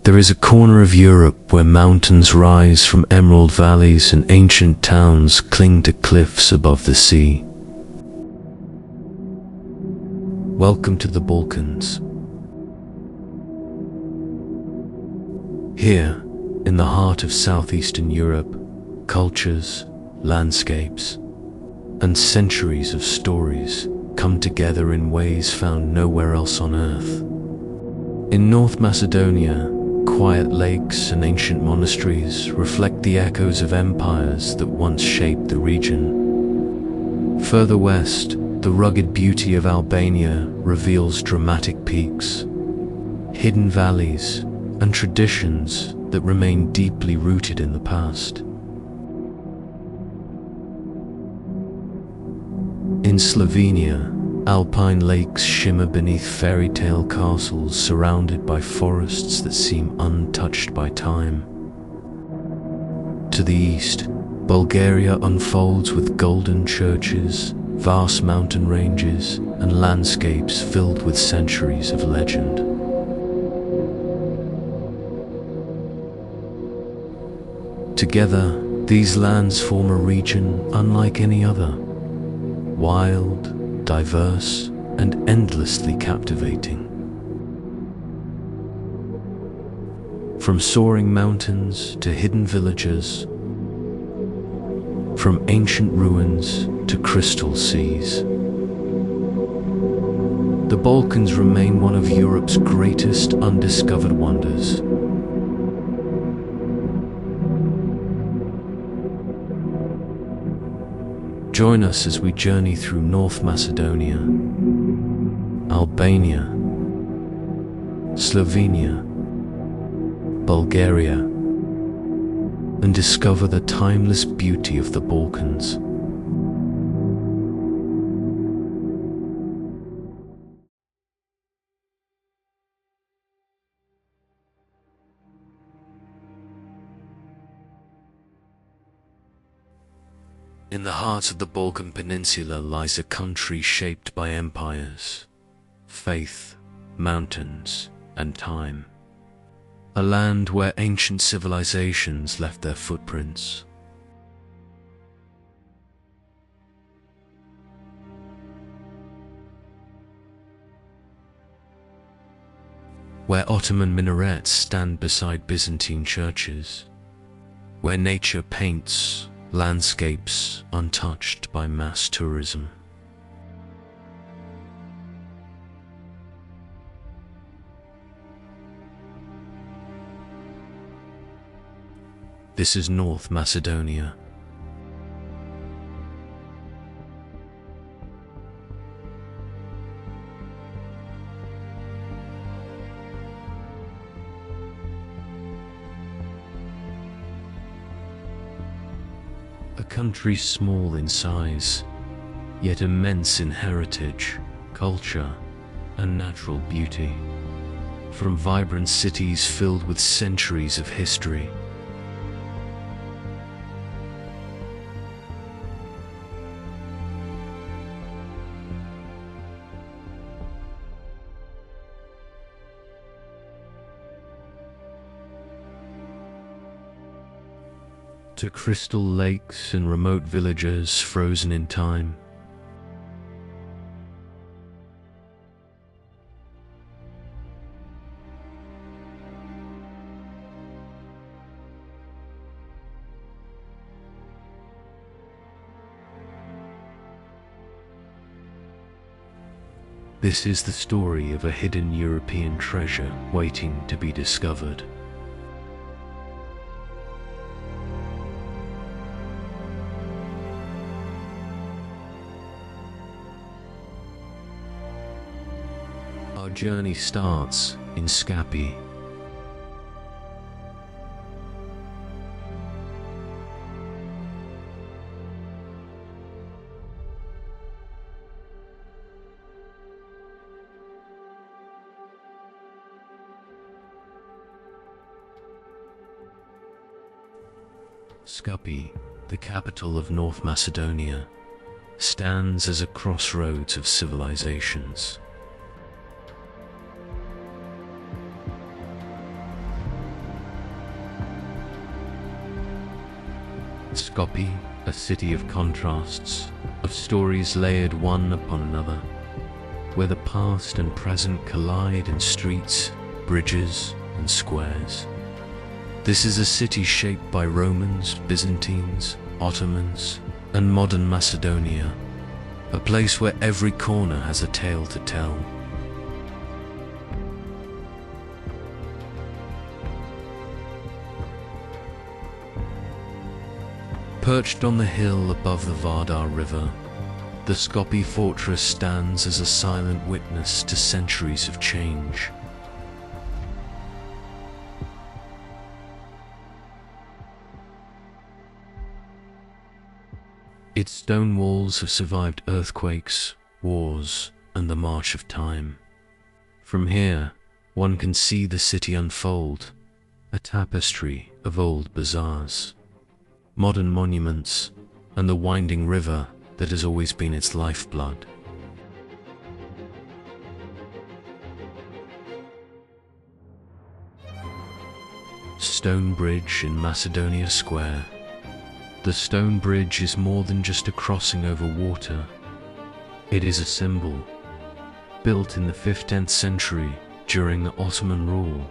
There is a corner of Europe where mountains rise from emerald valleys and ancient towns cling to cliffs above the sea. Welcome to the Balkans. Here, in the heart of southeastern Europe, cultures, landscapes, and centuries of stories come together in ways found nowhere else on Earth. In North Macedonia, quiet lakes and ancient monasteries reflect the echoes of empires that once shaped the region. Further west, the rugged beauty of Albania reveals dramatic peaks, hidden valleys, and traditions that remain deeply rooted in the past. In Slovenia, alpine lakes shimmer beneath fairytale castles surrounded by forests that seem untouched by time. To the east, Bulgaria unfolds with golden churches, vast mountain ranges, and landscapes filled with centuries of legend. Together, these lands form a region unlike any other, wild, diverse, and endlessly captivating. From soaring mountains to hidden villages, from ancient ruins to crystal seas, the Balkans remain one of Europe's greatest undiscovered wonders. Join us as we journey through North Macedonia, Albania, Slovenia, Bulgaria, and discover the timeless beauty of the Balkans. In the heart of the Balkan Peninsula lies a country shaped by empires, faith, mountains, and time. A land where ancient civilizations left their footprints. Where Ottoman minarets stand beside Byzantine churches. Where nature paints landscapes untouched by mass tourism. This is North Macedonia. A country small in size, yet immense in heritage, culture, and natural beauty. From vibrant cities filled with centuries of history, to crystal lakes and remote villages frozen in time. This is the story of a hidden European treasure waiting to be discovered. Our journey starts in Skopje. Skopje, the capital of North Macedonia, stands as a crossroads of civilizations. Skopje, a city of contrasts, of stories layered one upon another, where the past and present collide in streets, bridges, and squares. This is a city shaped by Romans, Byzantines, Ottomans, and modern Macedonia, a place where every corner has a tale to tell. Perched on the hill above the Vardar River, the Skopje fortress stands as a silent witness to centuries of change. Its stone walls have survived earthquakes, wars, and the march of time. From here, one can see the city unfold, a tapestry of old bazaars, modern monuments, and the winding river that has always been its lifeblood. Stone Bridge in Macedonia Square. The stone bridge is more than just a crossing over water. It is a symbol, built in the 15th century during the Ottoman rule.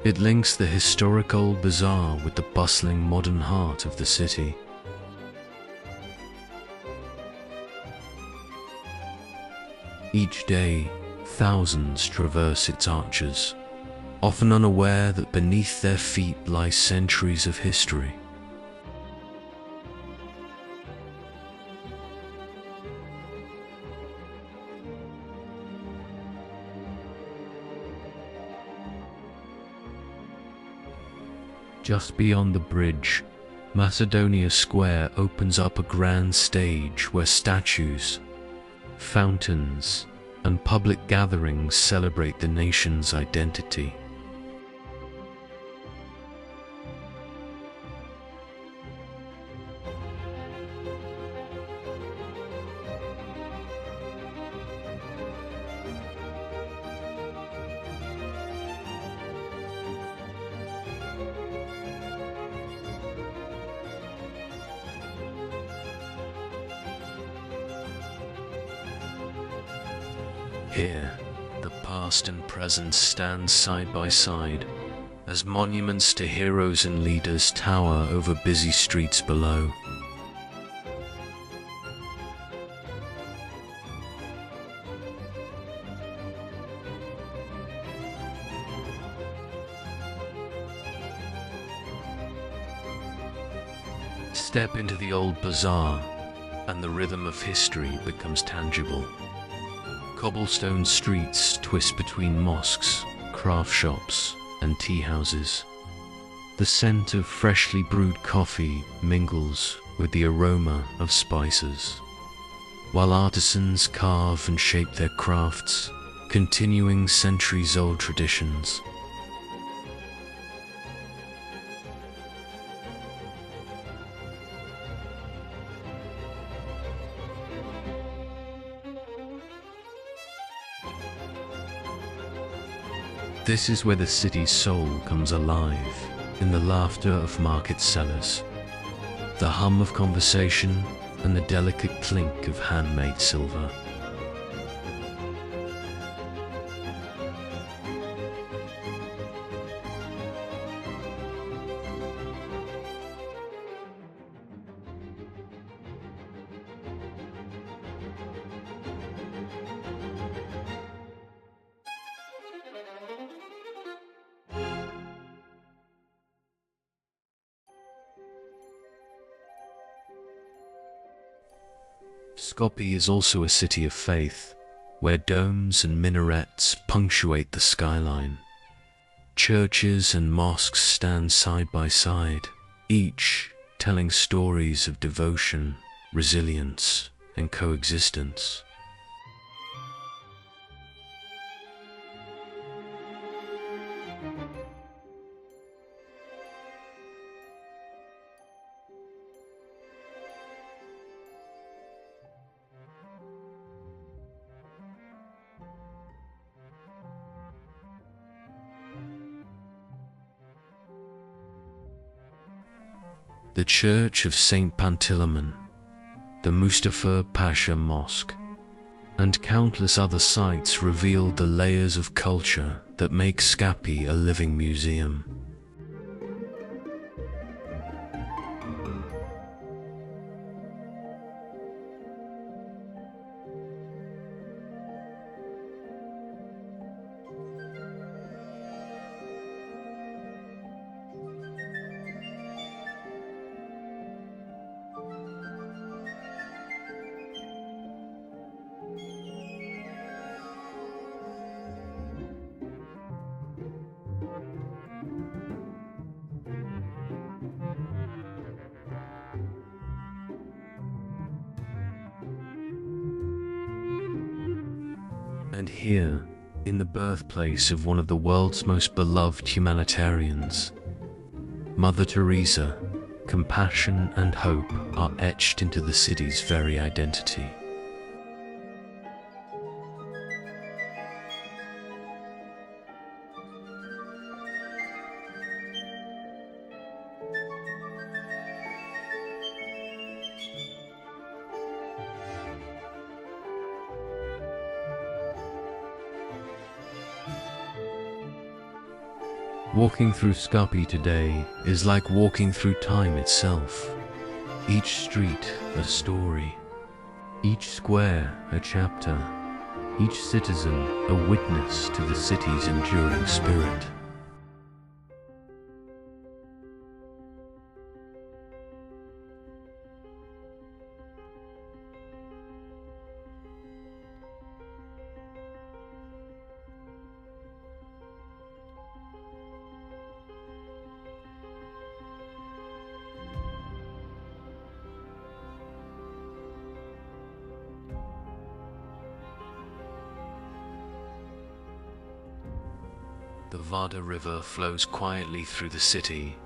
It links the historic old bazaar with the bustling modern heart of the city. Each day, thousands traverse its arches, often unaware that beneath their feet lie centuries of history. Just beyond the bridge, Macedonia Square opens up a grand stage where statues, fountains, and public gatherings celebrate the nation's identity. Here, the past and present stand side by side, as monuments to heroes and leaders tower over busy streets below. Step into the old bazaar, and the rhythm of history becomes tangible. Cobblestone streets twist between mosques, craft shops, and tea houses. The scent of freshly brewed coffee mingles with the aroma of spices, while artisans carve and shape their crafts, continuing centuries-old traditions. This is where the city's soul comes alive, in the laughter of market sellers, the hum of conversation, and the delicate clink of handmade silver. Skopje is also a city of faith, where domes and minarets punctuate the skyline. Churches and mosques stand side by side, each telling stories of devotion, resilience, and coexistence. the Church of Saint Panteleimon, the Mustafa Pasha Mosque, and countless other sites reveal the layers of culture that make Skopje a living museum. And here, in the birthplace of one of the world's most beloved humanitarians, Mother Teresa, compassion and hope are etched into the city's very identity. Walking through Skopje today is like walking through time itself. Each street a story, each square a chapter, each citizen a witness to the city's enduring spirit. The Vardar River flows quietly through the city,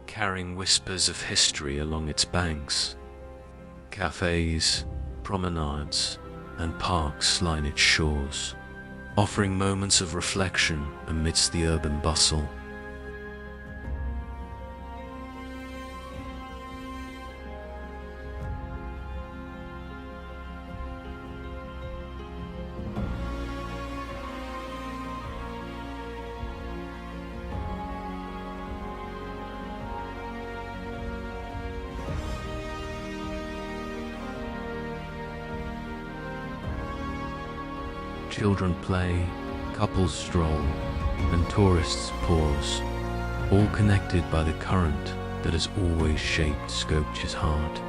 carrying whispers of history along its banks. Cafes, promenades, and parks line its shores, offering moments of reflection amidst the urban bustle. Children play, couples stroll, and tourists pause, all connected by the current that has always shaped Skopje's heart.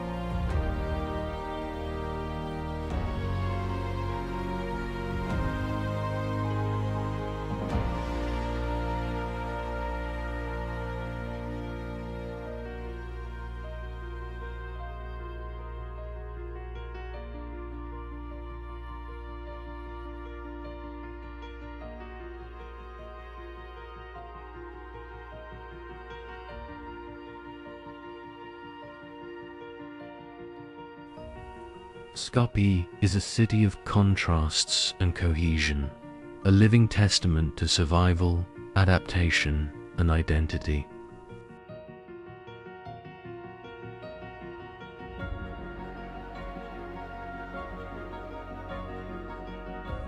Skopje is a city of contrasts and cohesion, a living testament to survival, adaptation, and identity.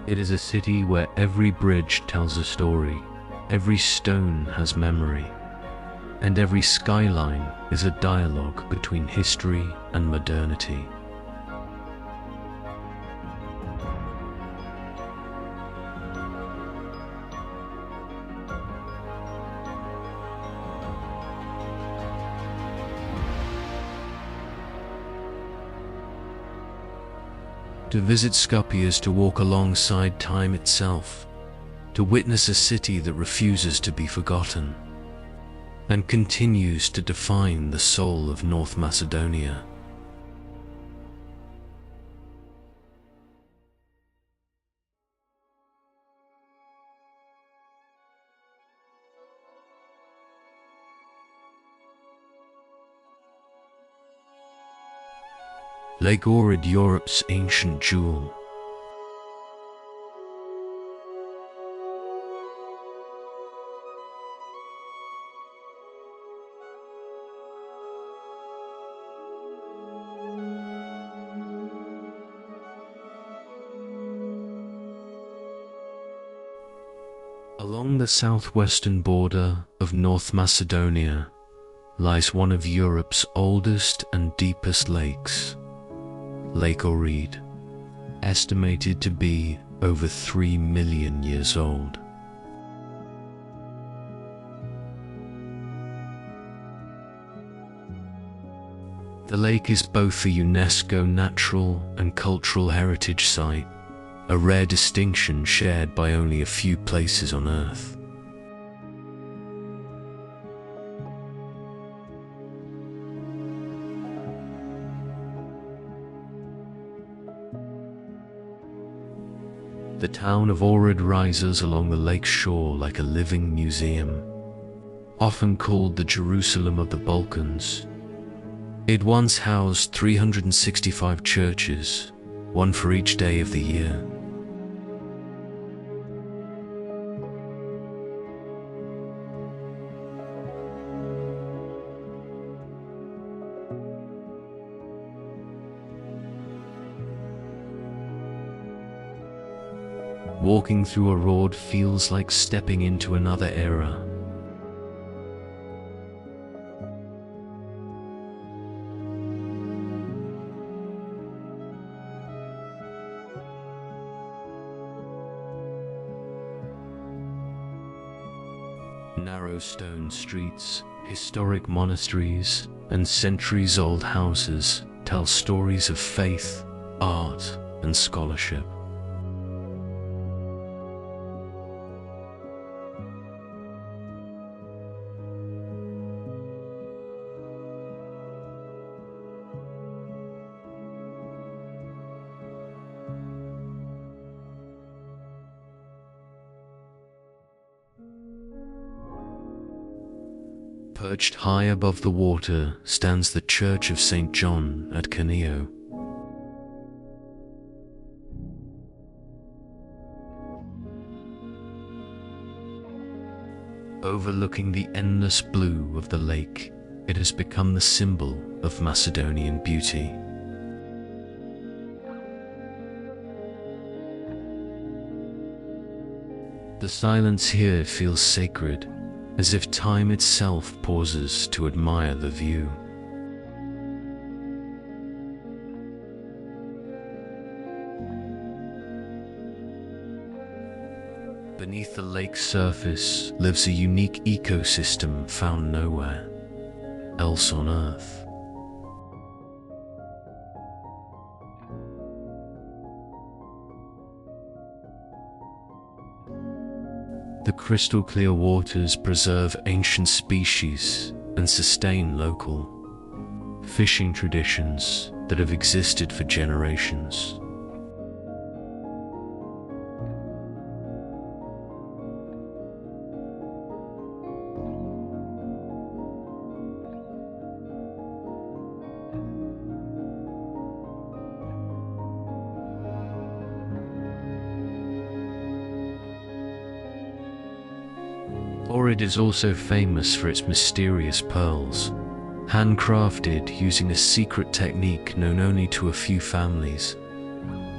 It is a city where every bridge tells a story, every stone has memory, and every skyline is a dialogue between history and modernity. To visit Skopje is to walk alongside time itself, to witness a city that refuses to be forgotten, and continues to define the soul of North Macedonia. Lake Ohrid, Europe's ancient jewel. Along the southwestern border of North Macedonia lies one of Europe's oldest and deepest lakes, Lake Ohrid, estimated to be over 3 million years old. The lake is both a UNESCO Natural and Cultural Heritage Site, a rare distinction shared by only a few places on Earth. The town of Ohrid rises along the lake's shore like a living museum, often called the Jerusalem of the Balkans. It once housed 365 churches, one for each day of the year. Walking through Ohrid feels like stepping into another era. Narrow stone streets, historic monasteries, and centuries-old houses tell stories of faith, art, and scholarship. Perched high above the water stands the Church of St. John at Canio. Overlooking the endless blue of the lake, it has become the symbol of Macedonian beauty. The silence here feels sacred, as if time itself pauses to admire the view. Beneath the lake's surface lives a unique ecosystem found nowhere else on Earth. The crystal-clear waters preserve ancient species and sustain local fishing traditions that have existed for generations. Ohrid is also famous for its mysterious pearls, handcrafted using a secret technique known only to a few families.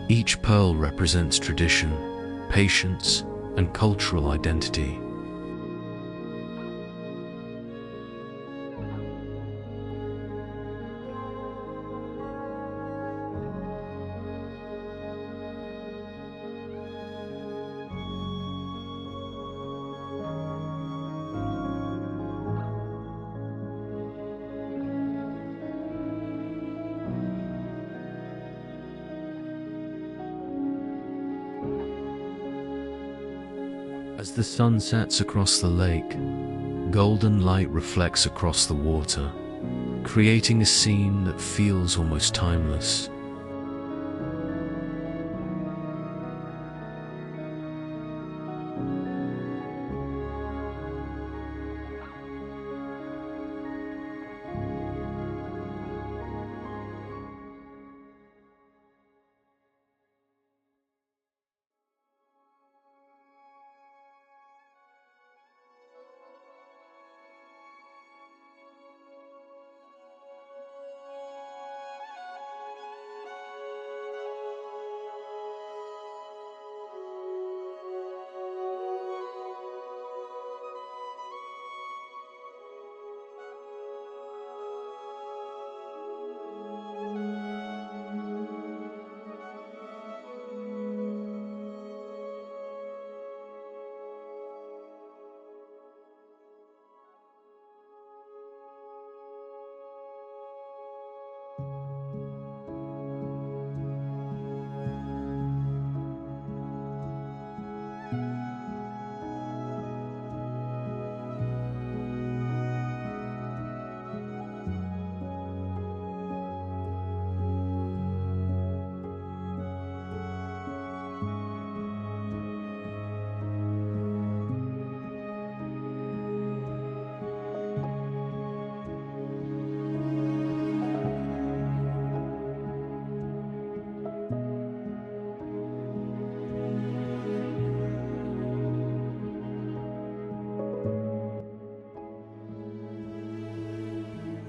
Each pearl represents tradition, patience, and cultural identity. As the sun sets across the lake, golden light reflects across the water, creating a scene that feels almost timeless.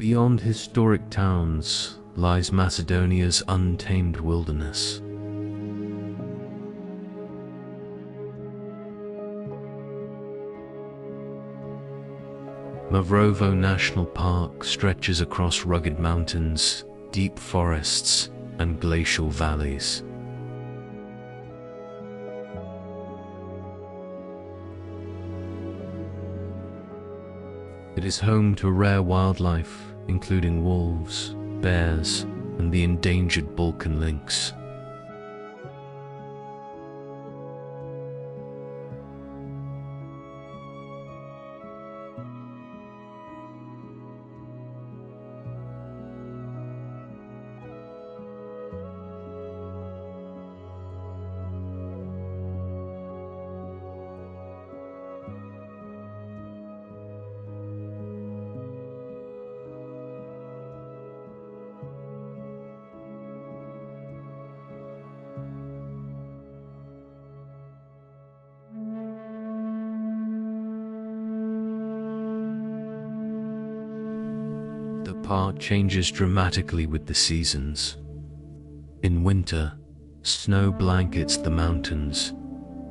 Beyond historic towns lies Macedonia's untamed wilderness. Mavrovo National Park stretches across rugged mountains, deep forests, and glacial valleys. It is home to rare wildlife, including wolves, bears, and the endangered Balkan lynx. The park changes dramatically with the seasons. In winter, snow blankets the mountains,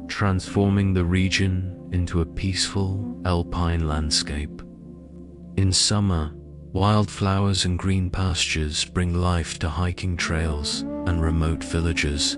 transforming the region into a peaceful, alpine landscape. In summer, wildflowers and green pastures bring life to hiking trails and remote villages.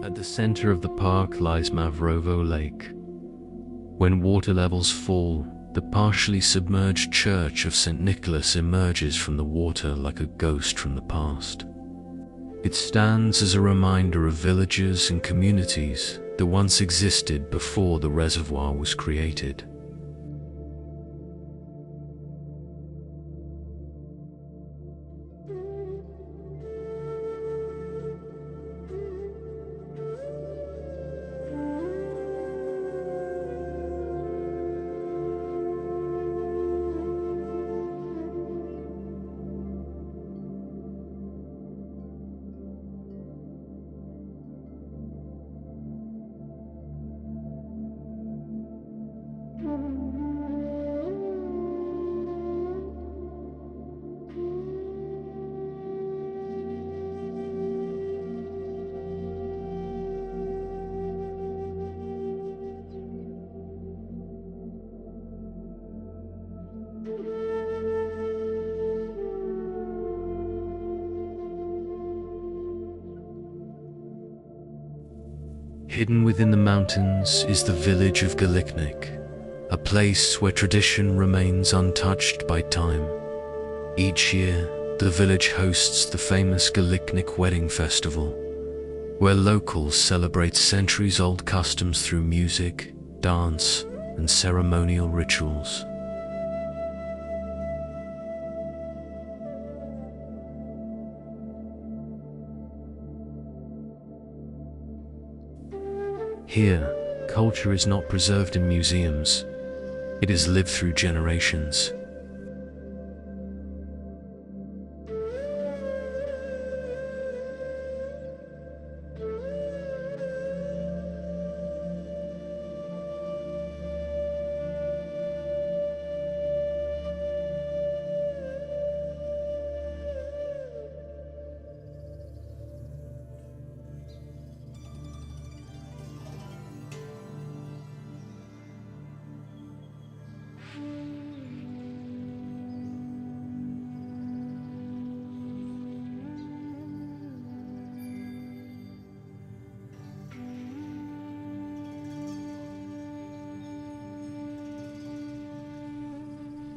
At the center of the park lies Mavrovo Lake. When water levels fall, the partially submerged church of St. Nicholas emerges from the water like a ghost from the past. It stands as a reminder of villages and communities that once existed before the reservoir was created. Hidden within the mountains is the village of Galiknik, a place where tradition remains untouched by time. Each year, the village hosts the famous Galiknik Wedding Festival, where locals celebrate centuries-old customs through music, dance, and ceremonial rituals. Here, culture is not preserved in museums. It is lived through generations.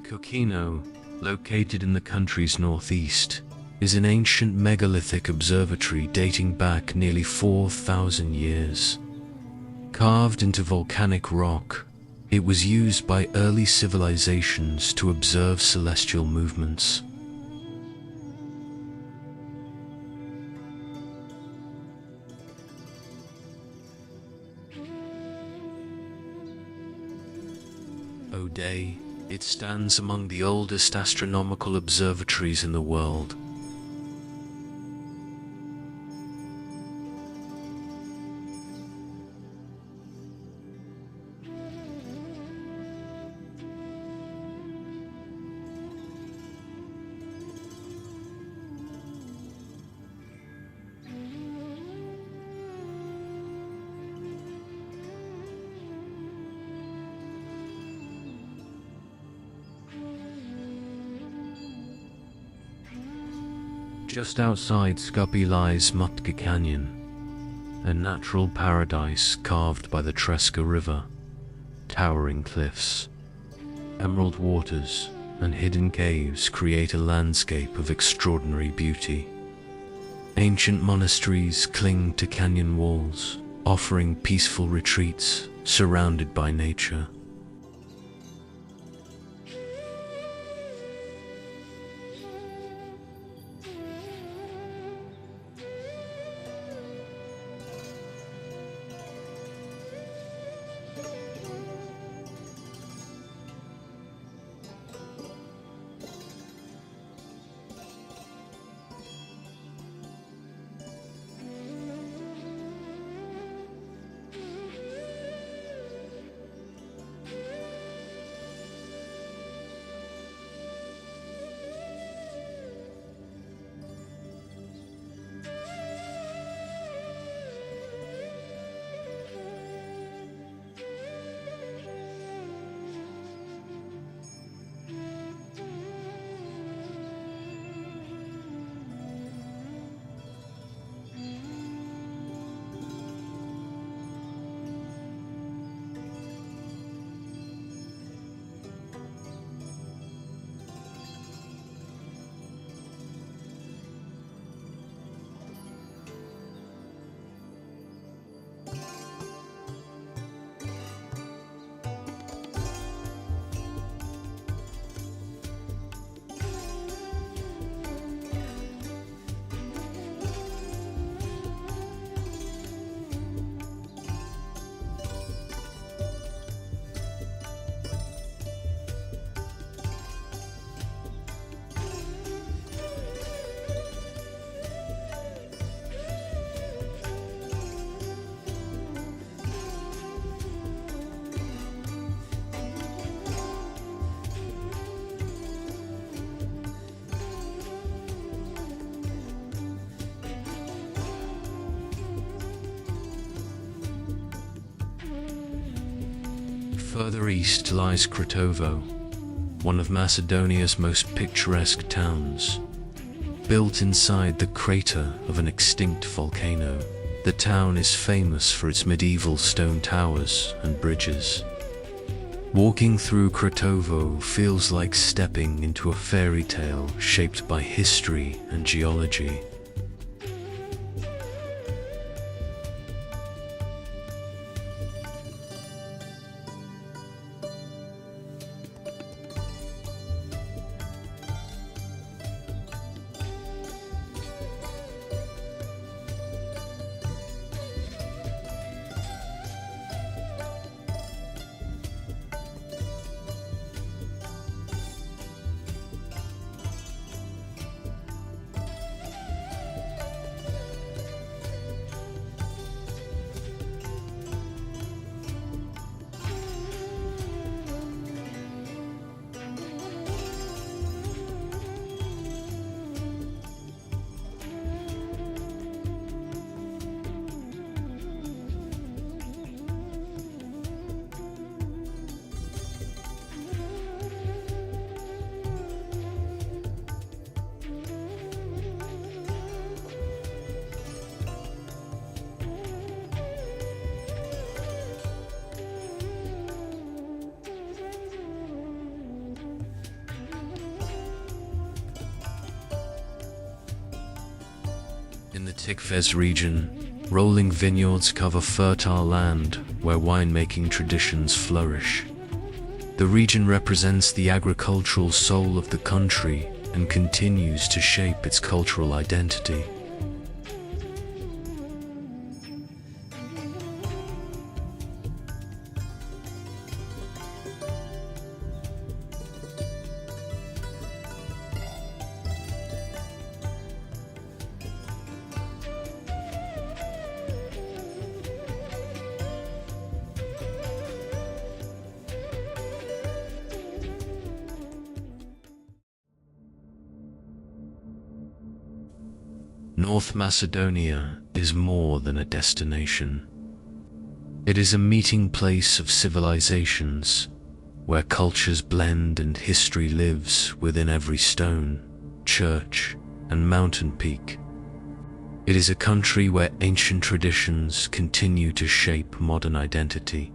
Kokino, located in the country's northeast, is an ancient megalithic observatory dating back nearly 4,000 years. Carved into volcanic rock, it was used by early civilizations to observe celestial movements. Today, it stands among the oldest astronomical observatories in the world. Just outside Skopje lies Mutka Canyon, a natural paradise carved by the Treska River. Towering cliffs, emerald waters, and hidden caves create a landscape of extraordinary beauty. Ancient monasteries cling to canyon walls, offering peaceful retreats surrounded by nature. Further east lies Kratovo, one of Macedonia's most picturesque towns. Built inside the crater of an extinct volcano, the town is famous for its medieval stone towers and bridges. Walking through Kratovo feels like stepping into a fairy tale shaped by history and geology. Tikves region, rolling vineyards cover fertile land where winemaking traditions flourish. The region represents the agricultural soul of the country and continues to shape its cultural identity. North Macedonia is more than a destination. It is a meeting place of civilizations, where cultures blend and history lives within every stone, church, and mountain peak. It is a country where ancient traditions continue to shape modern identity.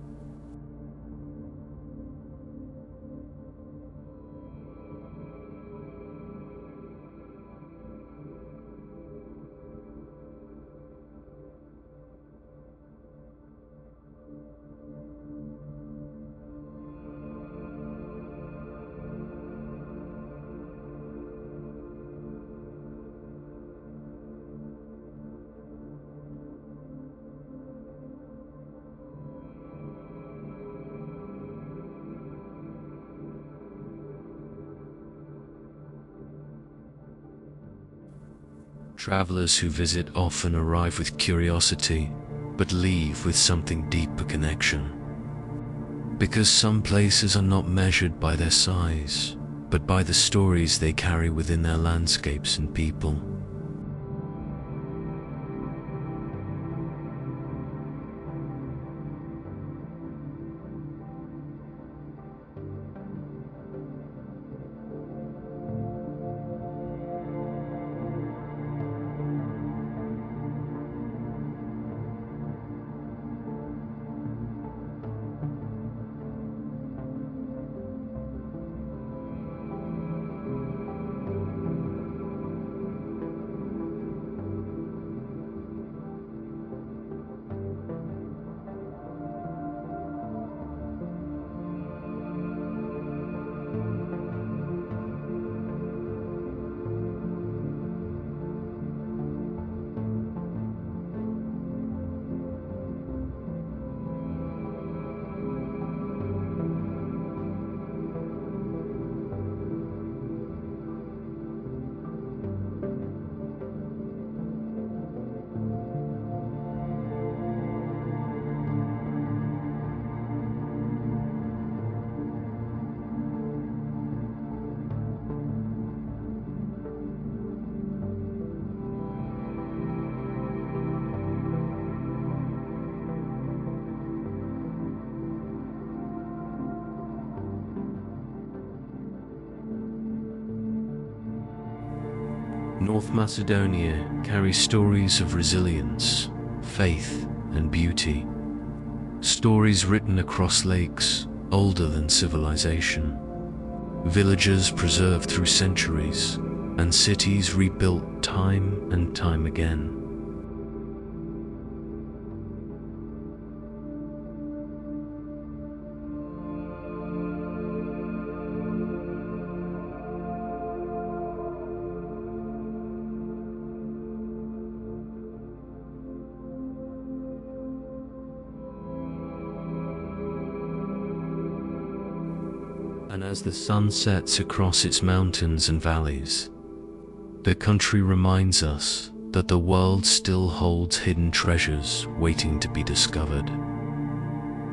Travelers who visit often arrive with curiosity, but leave with something deeper connection. Because some places are not measured by their size, but by the stories they carry within their landscapes and people. North Macedonia carries stories of resilience, faith, and beauty. Stories written across lakes older than civilization. Villages preserved through centuries, and cities rebuilt time and time again. And as the sun sets across its mountains and valleys, the country reminds us that the world still holds hidden treasures waiting to be discovered.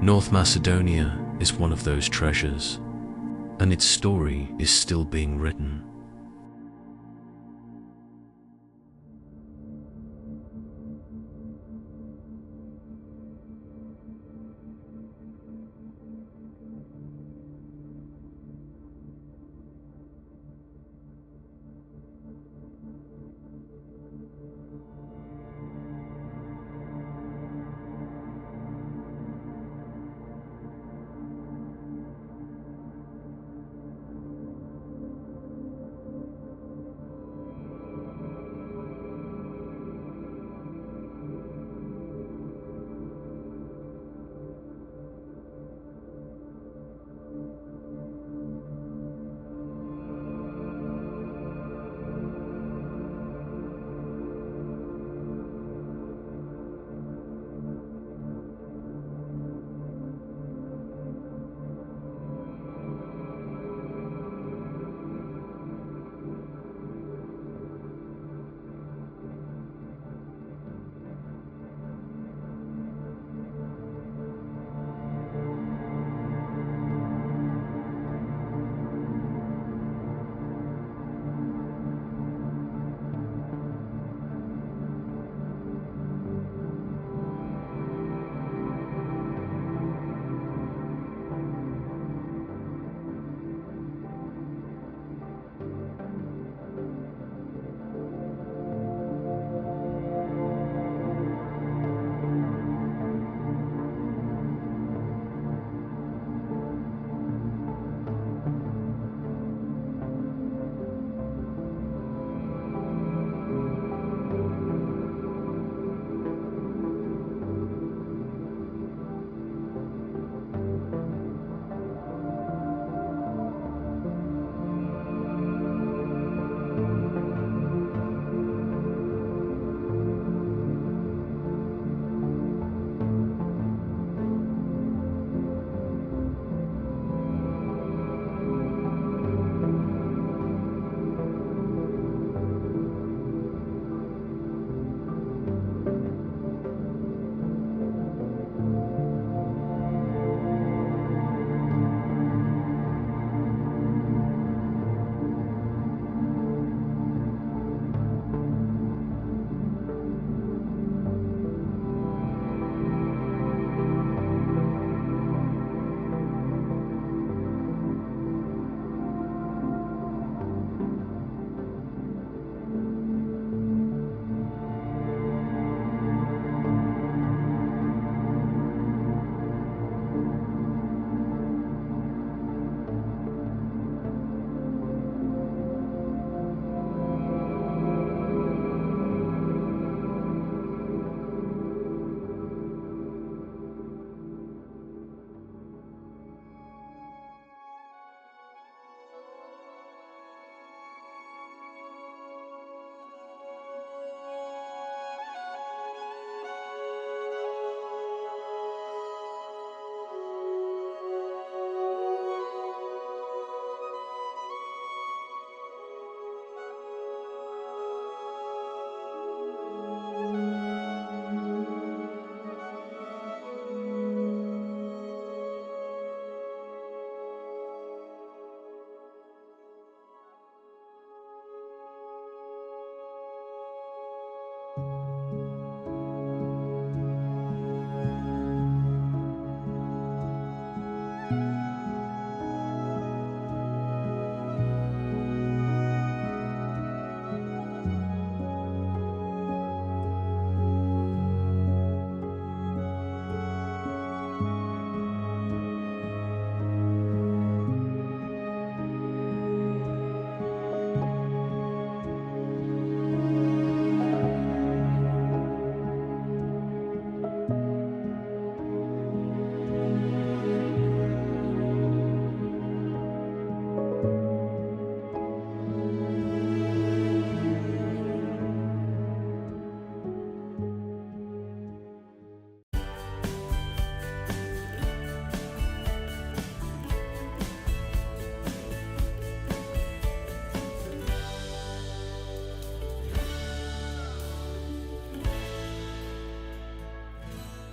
North Macedonia is one of those treasures, and its story is still being written.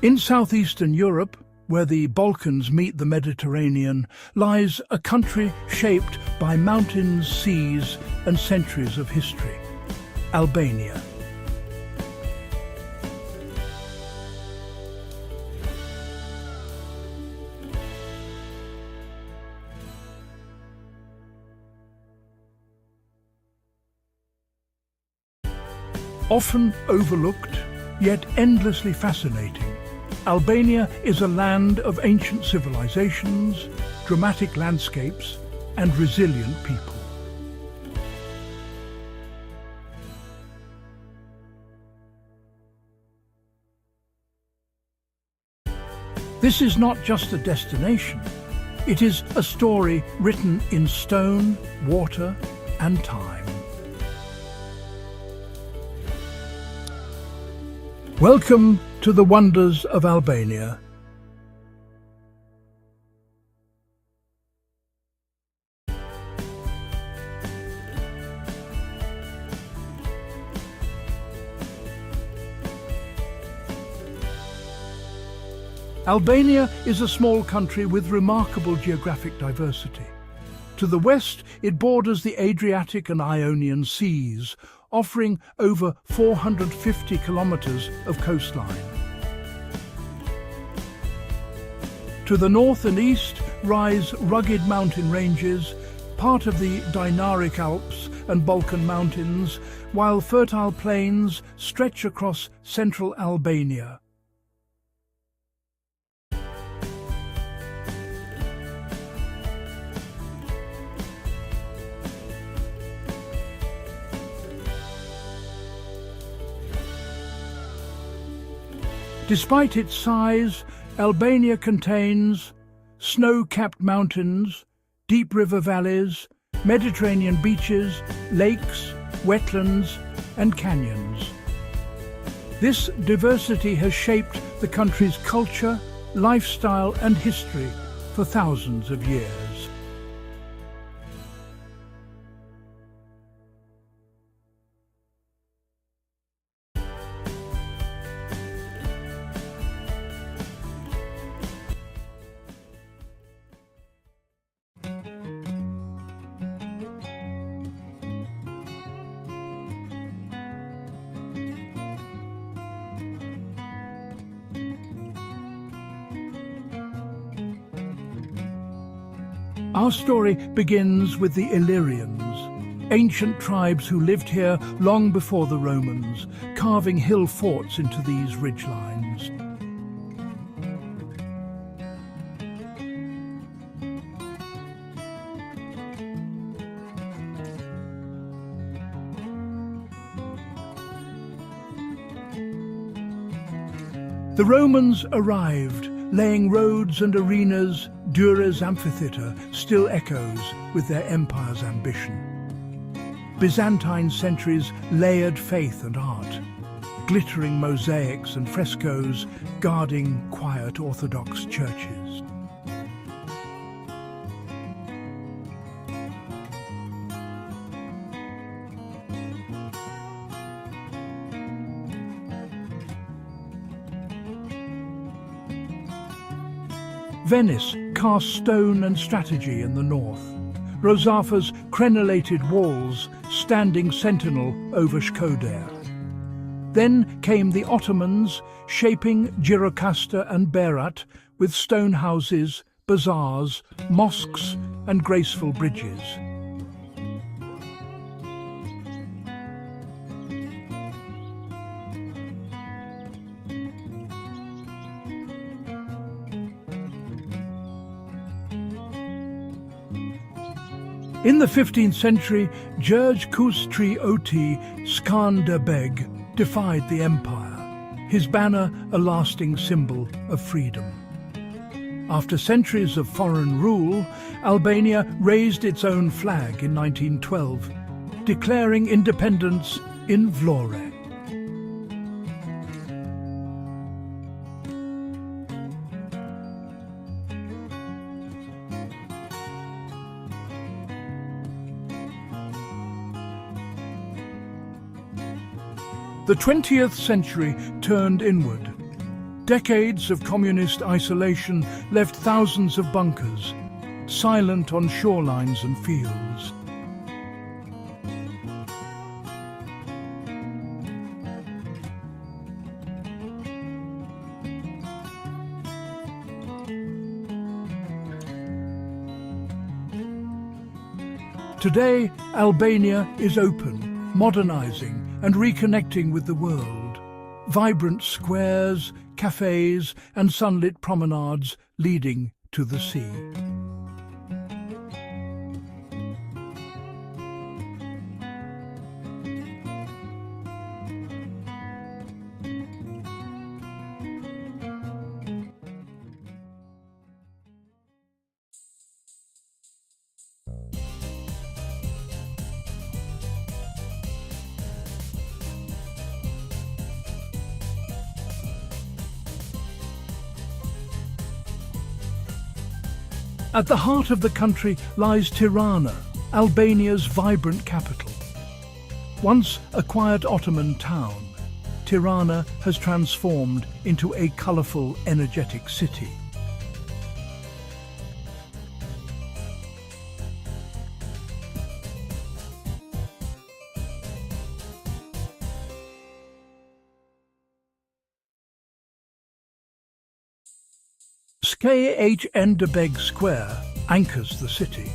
In southeastern Europe, where the Balkans meet the Mediterranean, lies a country shaped by mountains, seas, and centuries of history: Albania. Often overlooked, yet endlessly fascinating, Albania is a land of ancient civilizations, dramatic landscapes, and resilient people. This is not just a destination, it is a story written in stone, water, and time. Welcome to the wonders of Albania. Albania is a small country with remarkable geographic diversity. To the west, it borders the Adriatic and Ionian Seas, offering over 450 kilometers of coastline. To the north and east rise rugged mountain ranges, part of the Dinaric Alps and Balkan Mountains, while fertile plains stretch across central Albania. Despite its size, Albania contains snow-capped mountains, deep river valleys, Mediterranean beaches, lakes, wetlands, and canyons. This diversity has shaped the country's culture, lifestyle, and history for thousands of years. Our story begins with the Illyrians, ancient tribes who lived here long before the Romans, carving hill forts into these ridgelines. The Romans arrived, laying roads and arenas. Dura's amphitheatre still echoes with their empire's ambition. Byzantine centuries layered faith and art, glittering mosaics and frescoes guarding quiet Orthodox churches. Venice cast stone and strategy in the north, Rozafa's crenellated walls standing sentinel over Shkodër. Then came the Ottomans, shaping Gjirokastra and Berat with stone houses, bazaars, mosques and graceful bridges. In the 15th century, Gjergj Kustri Oti Skanderbeg defied the empire, his banner a lasting symbol of freedom. After centuries of foreign rule, Albania raised its own flag in 1912, declaring independence in Vlore. The 20th century turned inward. Decades of communist isolation left thousands of bunkers, silent on shorelines and fields. Today, Albania is open, modernizing and reconnecting with the world. Vibrant squares, cafes and sunlit promenades leading to the sea. At the heart of the country lies Tirana, Albania's vibrant capital. Once a quiet Ottoman town, Tirana has transformed into a colourful, energetic city. Skhnderbeg Square anchors the city,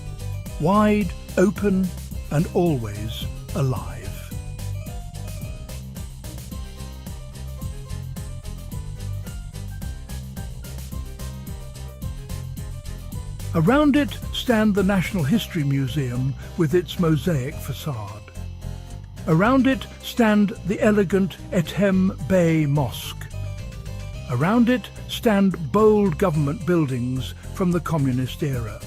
wide, open and always alive. Around it stand the National History Museum with its mosaic facade. Around it stand the elegant Ethem Bey Mosque. Around it stand bold government buildings from the communist era.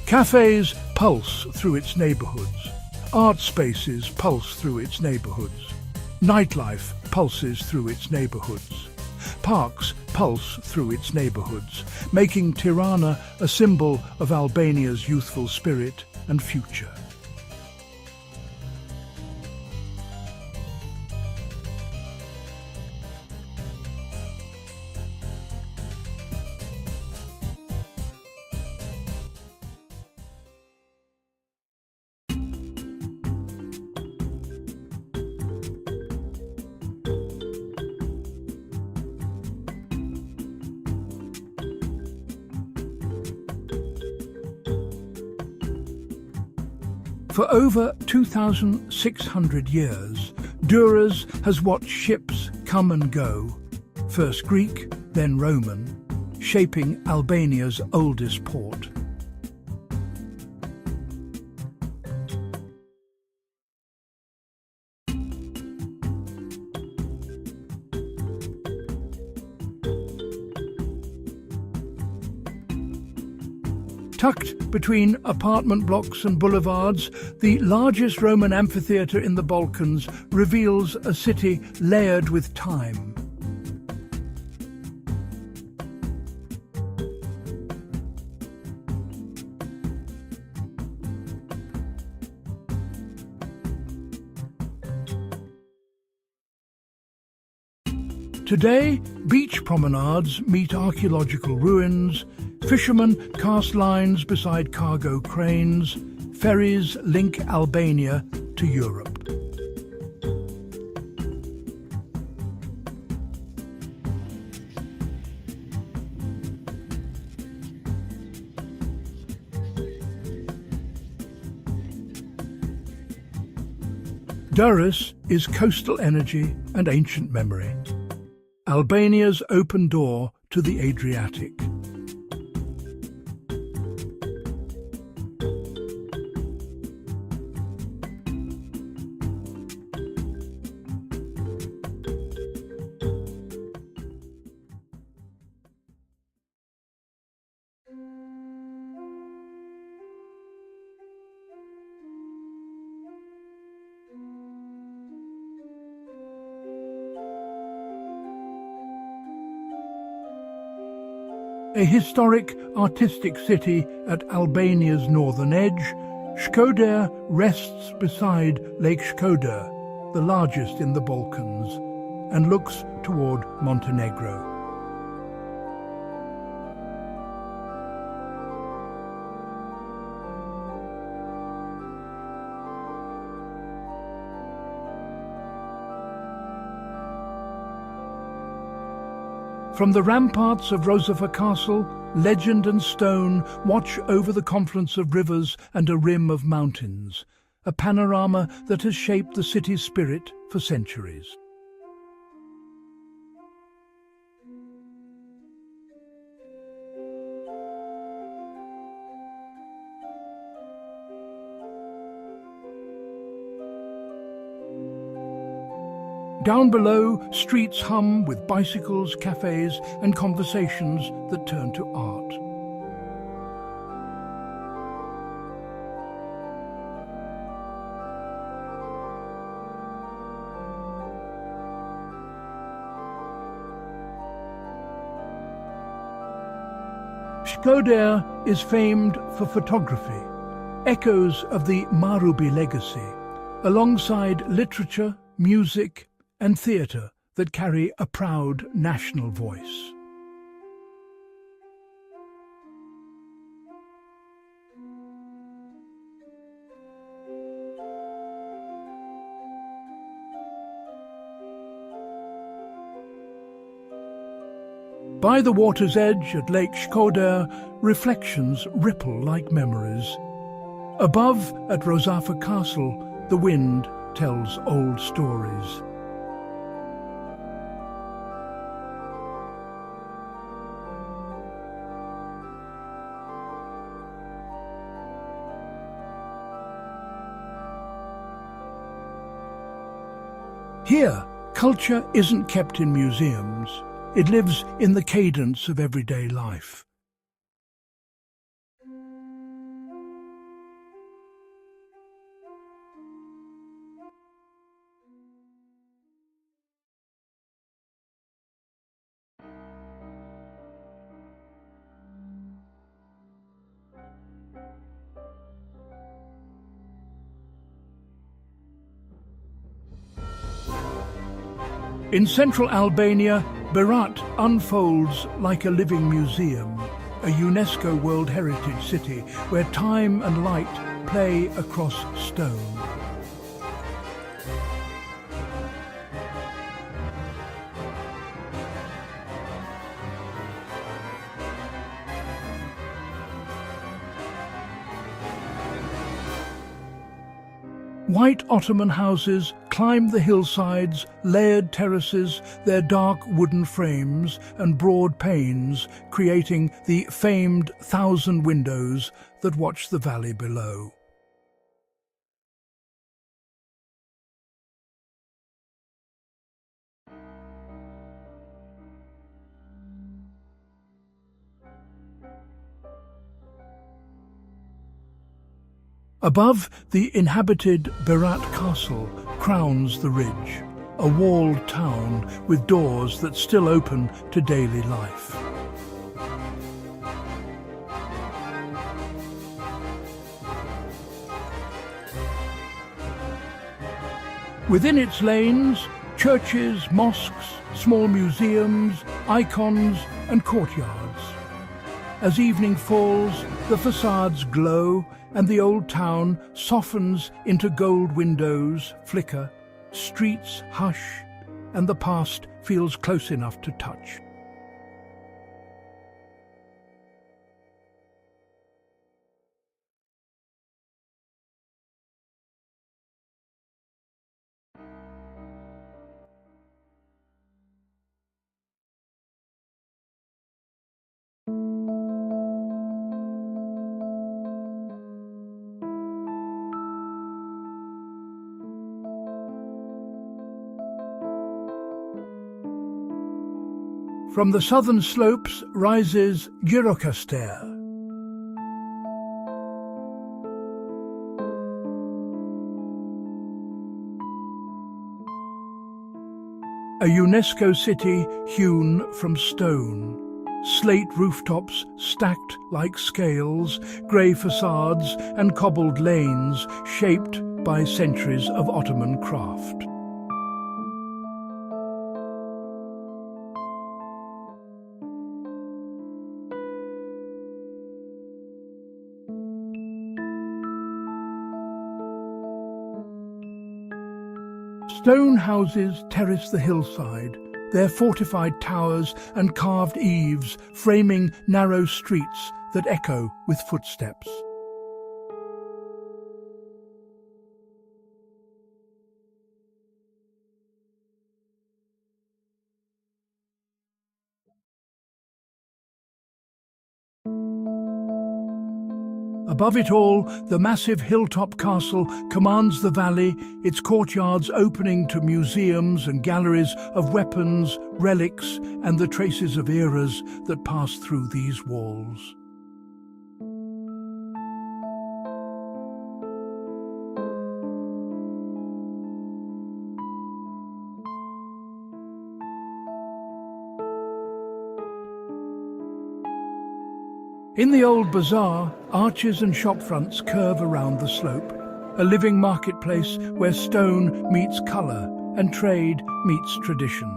Cafes pulse through its neighbourhoods. Art spaces pulse through its neighbourhoods. Nightlife pulses through its neighbourhoods. Parks pulse through its neighbourhoods, making Tirana a symbol of Albania's youthful spirit and future. For over 2,600 years, Duras has watched ships come and go, first Greek, then Roman, shaping Albania's oldest port. Tucked between apartment blocks and boulevards, the largest Roman amphitheatre in the Balkans reveals a city layered with time. Today, beach promenades meet archaeological ruins, fishermen cast lines beside cargo cranes, ferries link Albania to Europe. Durrës is coastal energy and ancient memory. Albania's open door to the Adriatic. A historic, artistic city at Albania's northern edge, Shkodër rests beside Lake Shkodër, the largest in the Balkans, and looks toward Montenegro. From the ramparts of Rozafa Castle, legend and stone watch over the confluence of rivers and a rim of mountains, a panorama that has shaped the city's spirit for centuries. Down below, streets hum with bicycles, cafes, and conversations that turn to art. Shkodër is famed for photography, echoes of the Marubi legacy, alongside literature, music, and theatre that carry a proud national voice. By the water's edge at Lake Shkodër, reflections ripple like memories. Above at Rozafa Castle, the wind tells old stories. Here, culture isn't kept in museums. It lives in the cadence of everyday life. In central Albania, Berat unfolds like a living museum, a UNESCO World Heritage City where time and light play across stone. White Ottoman houses climb the hillsides, layered terraces, their dark wooden frames and broad panes, creating the famed 1,000 windows that watch the valley below. Above, the inhabited Berat Castle crowns the ridge, a walled town with doors that still open to daily life. Within its lanes, churches, mosques, small museums, icons and courtyards. As evening falls, the facades glow and the old town softens into gold windows flicker, streets hush, and the past feels close enough to touch. From the southern slopes rises Gjirokastër, a UNESCO city hewn from stone. slate rooftops stacked like scales, grey facades and cobbled lanes shaped by centuries of Ottoman craft. Stone houses terrace the hillside, their fortified towers and carved eaves framing narrow streets that echo with footsteps. Above it all, the massive hilltop castle commands the valley, its courtyards opening to museums and galleries of weapons, relics, and the traces of eras that pass through these walls. In the old bazaar, arches and shopfronts curve around the slope, a living marketplace where stone meets colour and trade meets tradition.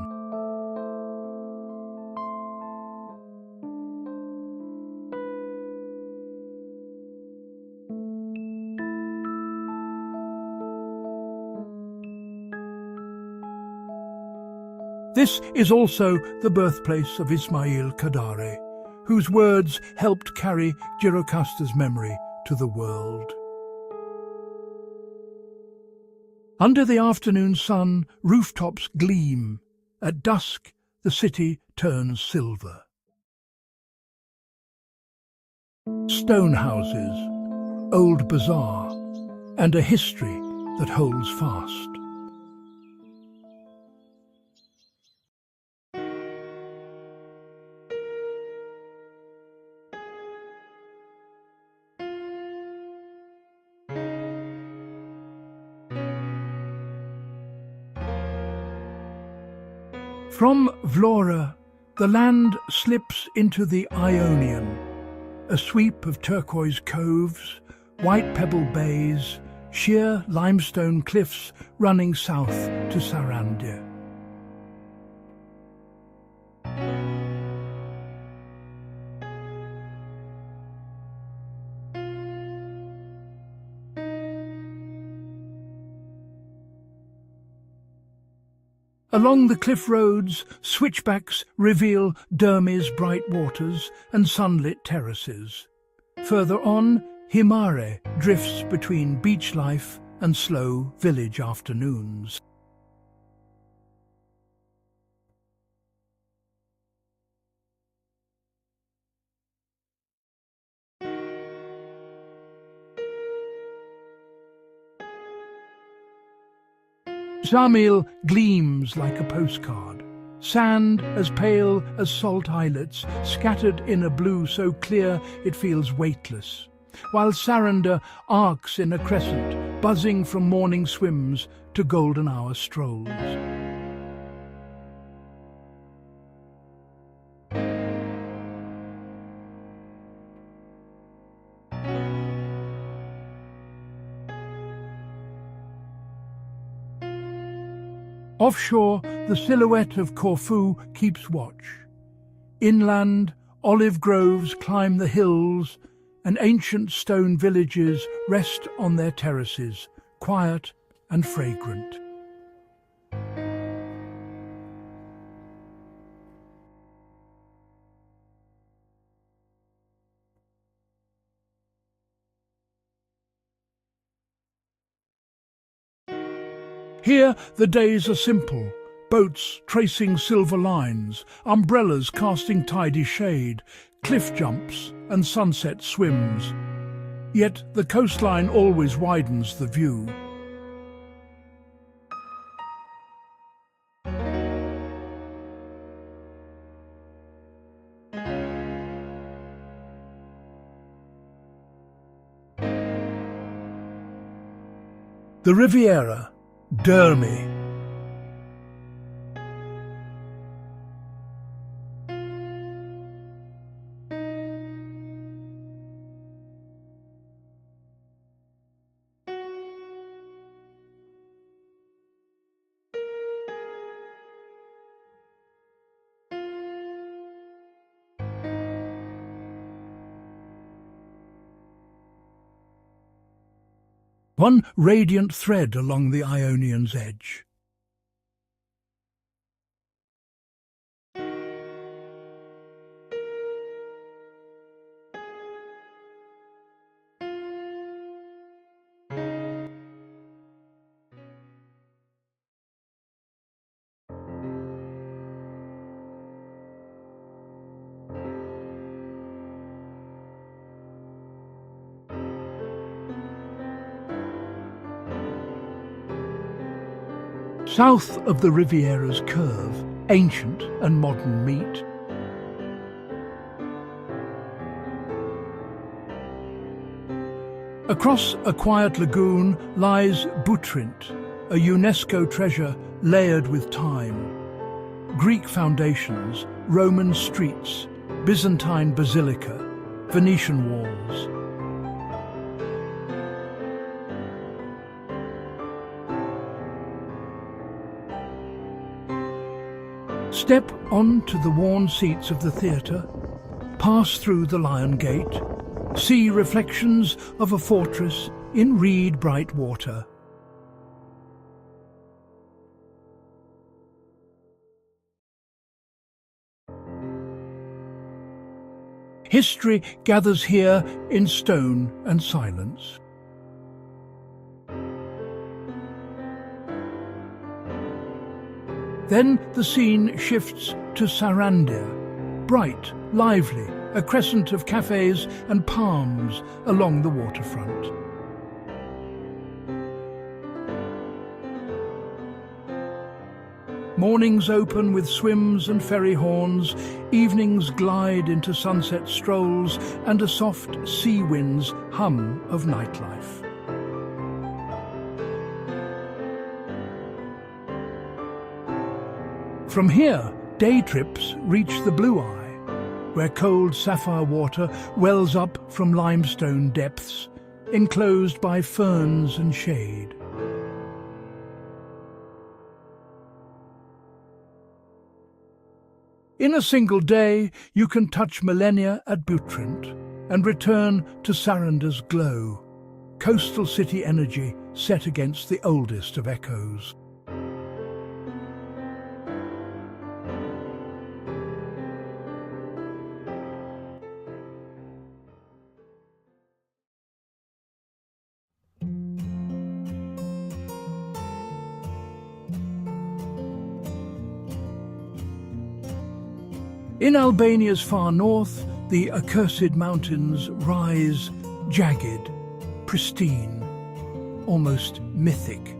This is also the birthplace of Ismail Kadare, whose words helped carry Girocaster's memory to the world. Under the afternoon sun, rooftops gleam. At dusk, the city turns silver. Stone houses, old bazaar, and a history that holds fast. From Vlora, the land slips into the Ionian, a sweep of turquoise coves, white pebble bays, sheer limestone cliffs running south to Sarandia. Along the cliff roads, switchbacks reveal Dermi's bright waters and sunlit terraces. Further on, Himare drifts between beach life and slow village afternoons. Zamil gleams like a postcard, sand as pale as salt islets, scattered in a blue so clear it feels weightless, while Saranda arcs in a crescent, buzzing from morning swims to golden hour strolls. Offshore, the silhouette of Corfu keeps watch. Inland, olive groves climb the hills, and ancient stone villages rest on their terraces, quiet and fragrant. Here the days are simple, boats tracing silver lines, umbrellas casting tidy shade, cliff jumps and sunset swims. Yet the coastline always widens the view. The Riviera, Dermi. one radiant thread along the Ionian's edge. South of the Riviera's curve, ancient and modern meet. Across a quiet lagoon lies Butrint, a UNESCO treasure layered with time. Greek foundations, Roman streets, Byzantine basilica, Venetian walls. Step onto the worn seats of the theatre, pass through the Lion Gate, see reflections of a fortress in reed bright water. History gathers here in stone and silence. Then the scene shifts to Sarandia, bright, lively, a crescent of cafes and palms along the waterfront. Mornings open with swims and ferry horns, evenings glide into sunset strolls and a soft sea wind's hum of nightlife. From here, day trips reach the Blue Eye, where cold sapphire water wells up from limestone depths, enclosed by ferns and shade. In a single day, you can touch millennia at Butrint and return to Saranda's glow, coastal city energy set against the oldest of echoes. In Albania's far north, the accursed mountains rise jagged, pristine, almost mythic.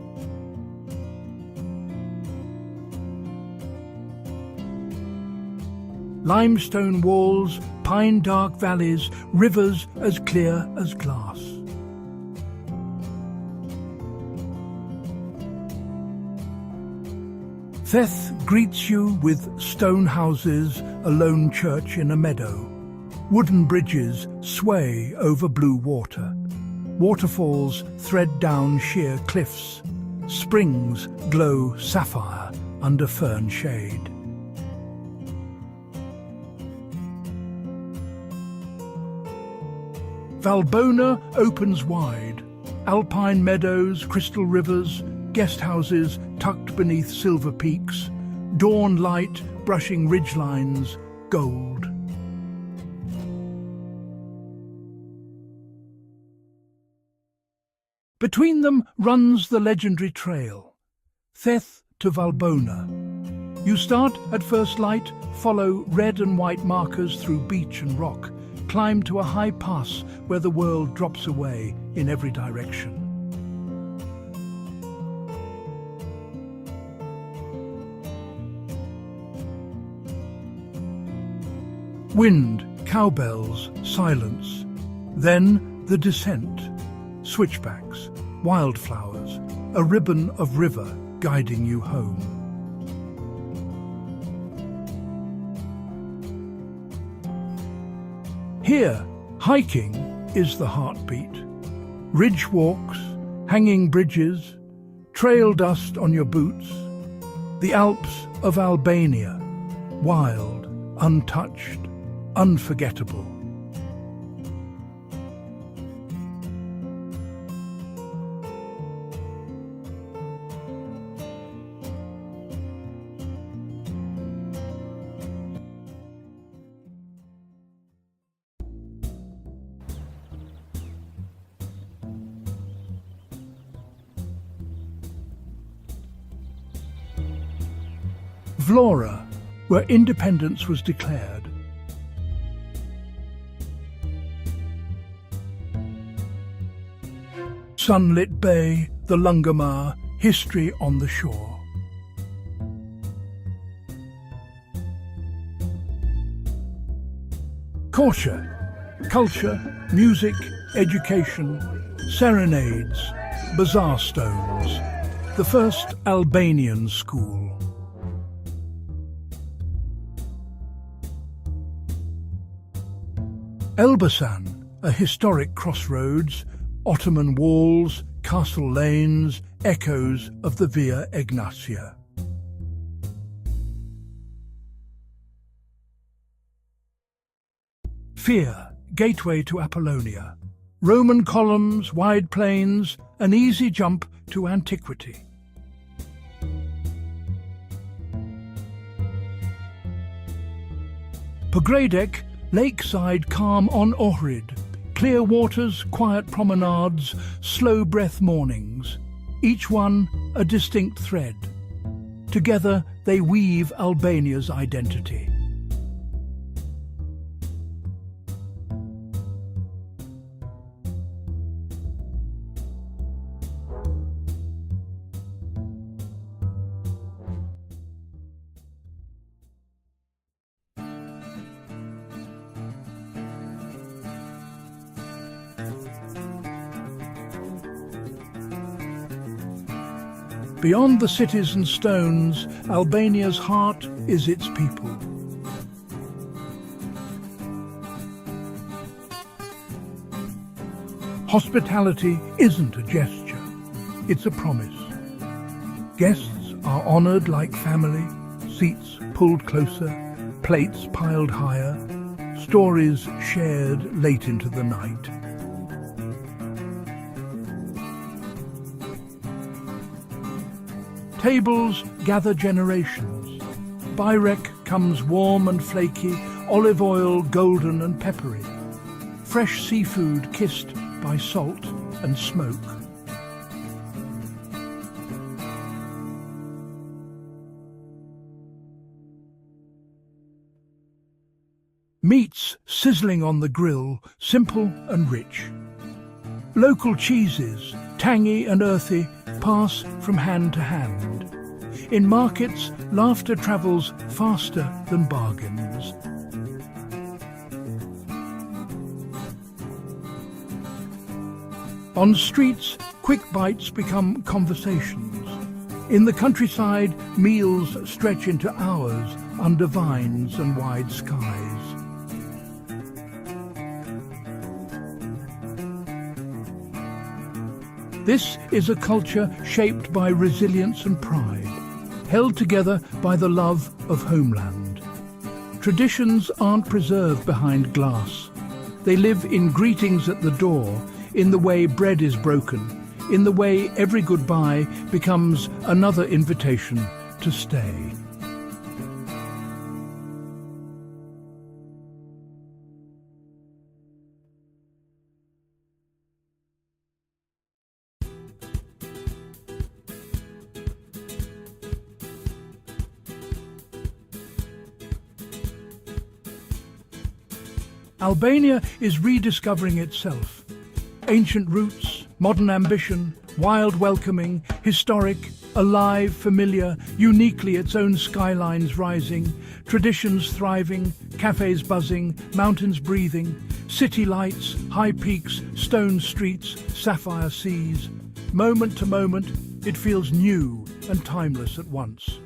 Limestone walls, pine-dark valleys, rivers as clear as glass. Theth greets you with stone houses, a lone church in a meadow. Wooden bridges sway over blue water. Waterfalls thread down sheer cliffs. Springs glow sapphire under fern shade. Valbona opens wide. Alpine meadows, crystal rivers, guest houses tucked beneath silver peaks, dawn light brushing ridgelines, gold. Between them runs the legendary trail, Theth to Valbona. You start at first light, follow red and white markers through beach and rock, climb to a high pass where the world drops away in every direction. Wind, cowbells, silence. Then the descent. Switchbacks, wildflowers, a ribbon of river guiding you home. Here, hiking is the heartbeat. Ridge walks, hanging bridges, trail dust on your boots. The Alps of Albania, wild, untouched, unforgettable. Vlora, where independence was declared. Sunlit Bay, the Lungamar, history on the shore. Korsha, culture, music, education, serenades, bazaar stones, the first Albanian school. Elbasan, a historic crossroads, Ottoman walls, castle lanes, echoes of the Via Egnatia. Fear, gateway to Apollonia. Roman columns, wide plains, an easy jump to antiquity. Pogradec, lakeside calm on Ohrid. Clear waters, quiet promenades, slow breath mornings. Each one a distinct thread. Together they weave Albania's identity. Beyond the cities and stones, Albania's heart is its people. Hospitality isn't a gesture, it's a promise. Guests are honoured like family, seats pulled closer, plates piled higher, stories shared late into the night. Tables gather generations. Byrek comes warm and flaky, olive oil golden and peppery. Fresh seafood kissed by salt and smoke. Meats sizzling on the grill, simple and rich. Local cheeses, tangy and earthy, pass from hand to hand. In markets, laughter travels faster than bargains. On streets, quick bites become conversations. In the countryside, meals stretch into hours under vines and wide skies. This is a culture shaped by resilience and pride, held together by the love of homeland. Traditions aren't preserved behind glass. They live in greetings at the door, in the way bread is broken, in the way every goodbye becomes another invitation to stay. Albania is rediscovering itself. Ancient roots, modern ambition, wild welcoming, historic, alive, familiar, uniquely its own skylines rising, traditions thriving, cafes buzzing, mountains breathing, city lights, high peaks, stone streets, sapphire seas. Moment to moment, it feels new and timeless at once.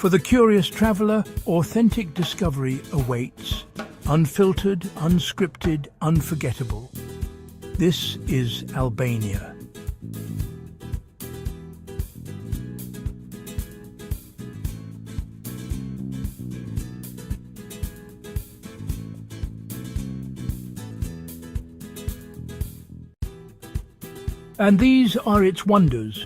For the curious traveller, authentic discovery awaits. Unfiltered, unscripted, unforgettable. This is Albania. And these are its wonders.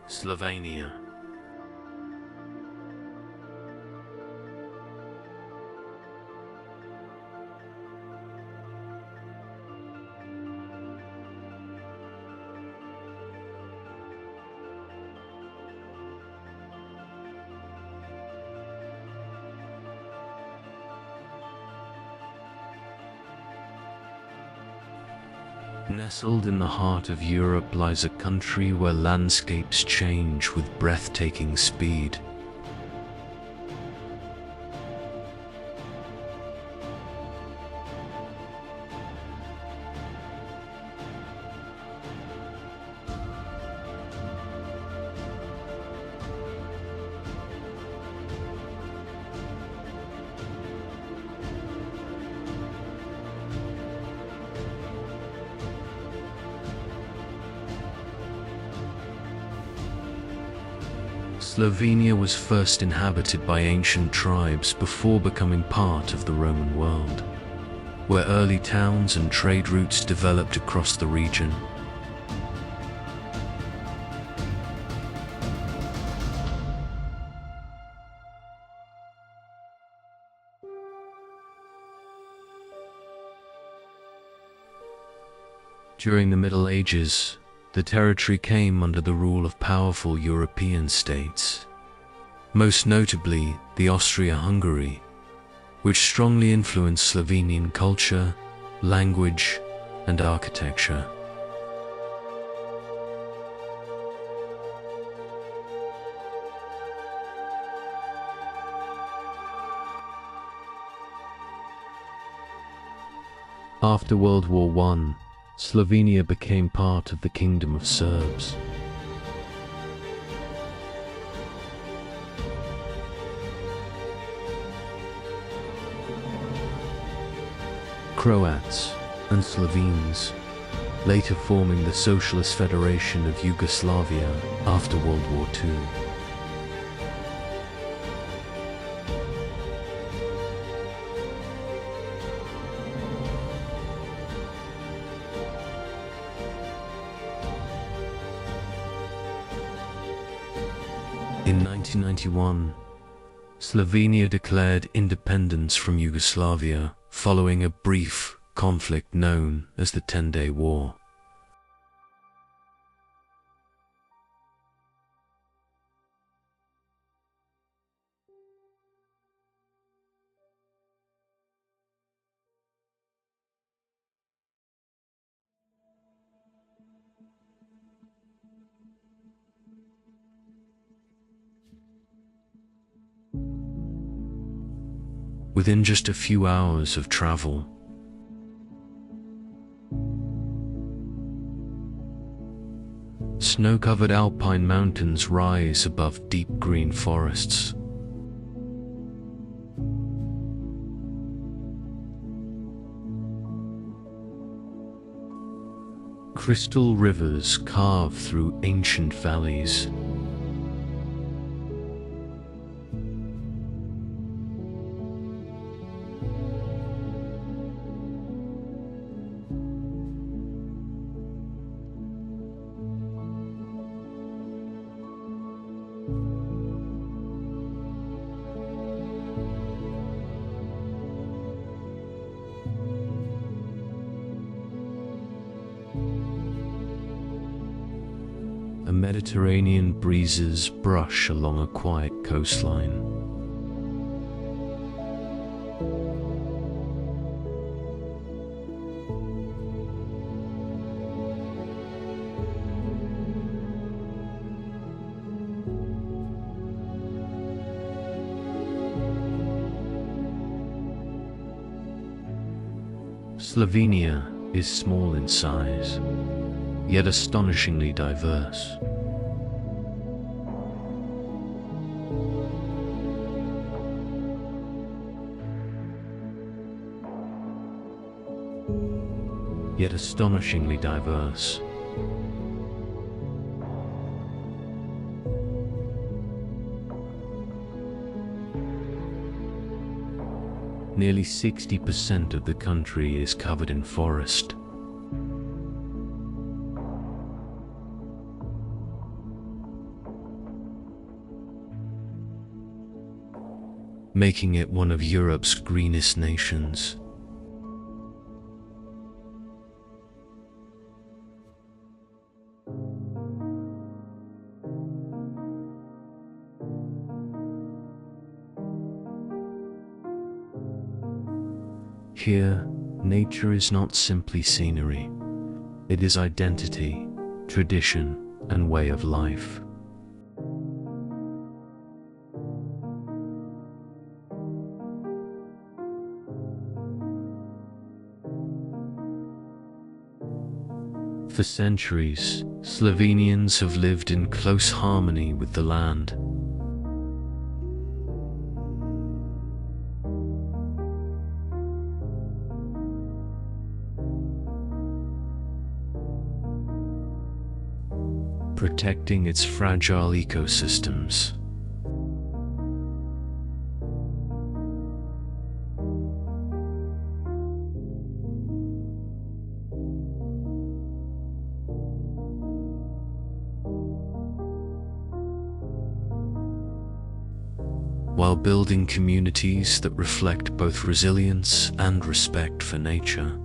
Slovenia. Nestled in the heart of Europe lies a country where landscapes change with breathtaking speed. Slovenia was first inhabited by ancient tribes before becoming part of the Roman world, where early towns and trade routes developed across the region. During the Middle Ages, the territory came under the rule of powerful European states, most notably the Austria-Hungary, which strongly influenced Slovenian culture, language, and architecture. After World War I, Slovenia became part of the Kingdom of Serbs. Croats and Slovenes, later forming the Socialist Federation of Yugoslavia after World War II. In 1991, Slovenia declared independence from Yugoslavia following a brief conflict known as the 10-Day War. Within just a few hours of travel, snow-covered alpine mountains rise above deep green forests. Crystal rivers carve through ancient valleys. Mediterranean breezes brush along a quiet coastline. Slovenia is small in size, yet astonishingly diverse. Nearly 60% of the country is covered in forest. Making it one of Europe's greenest nations. Here, nature is not simply scenery. It is identity, tradition, and way of life. For centuries, Slovenians have lived in close harmony with the land. Protecting its fragile ecosystems. While building communities that reflect both resilience and respect for nature.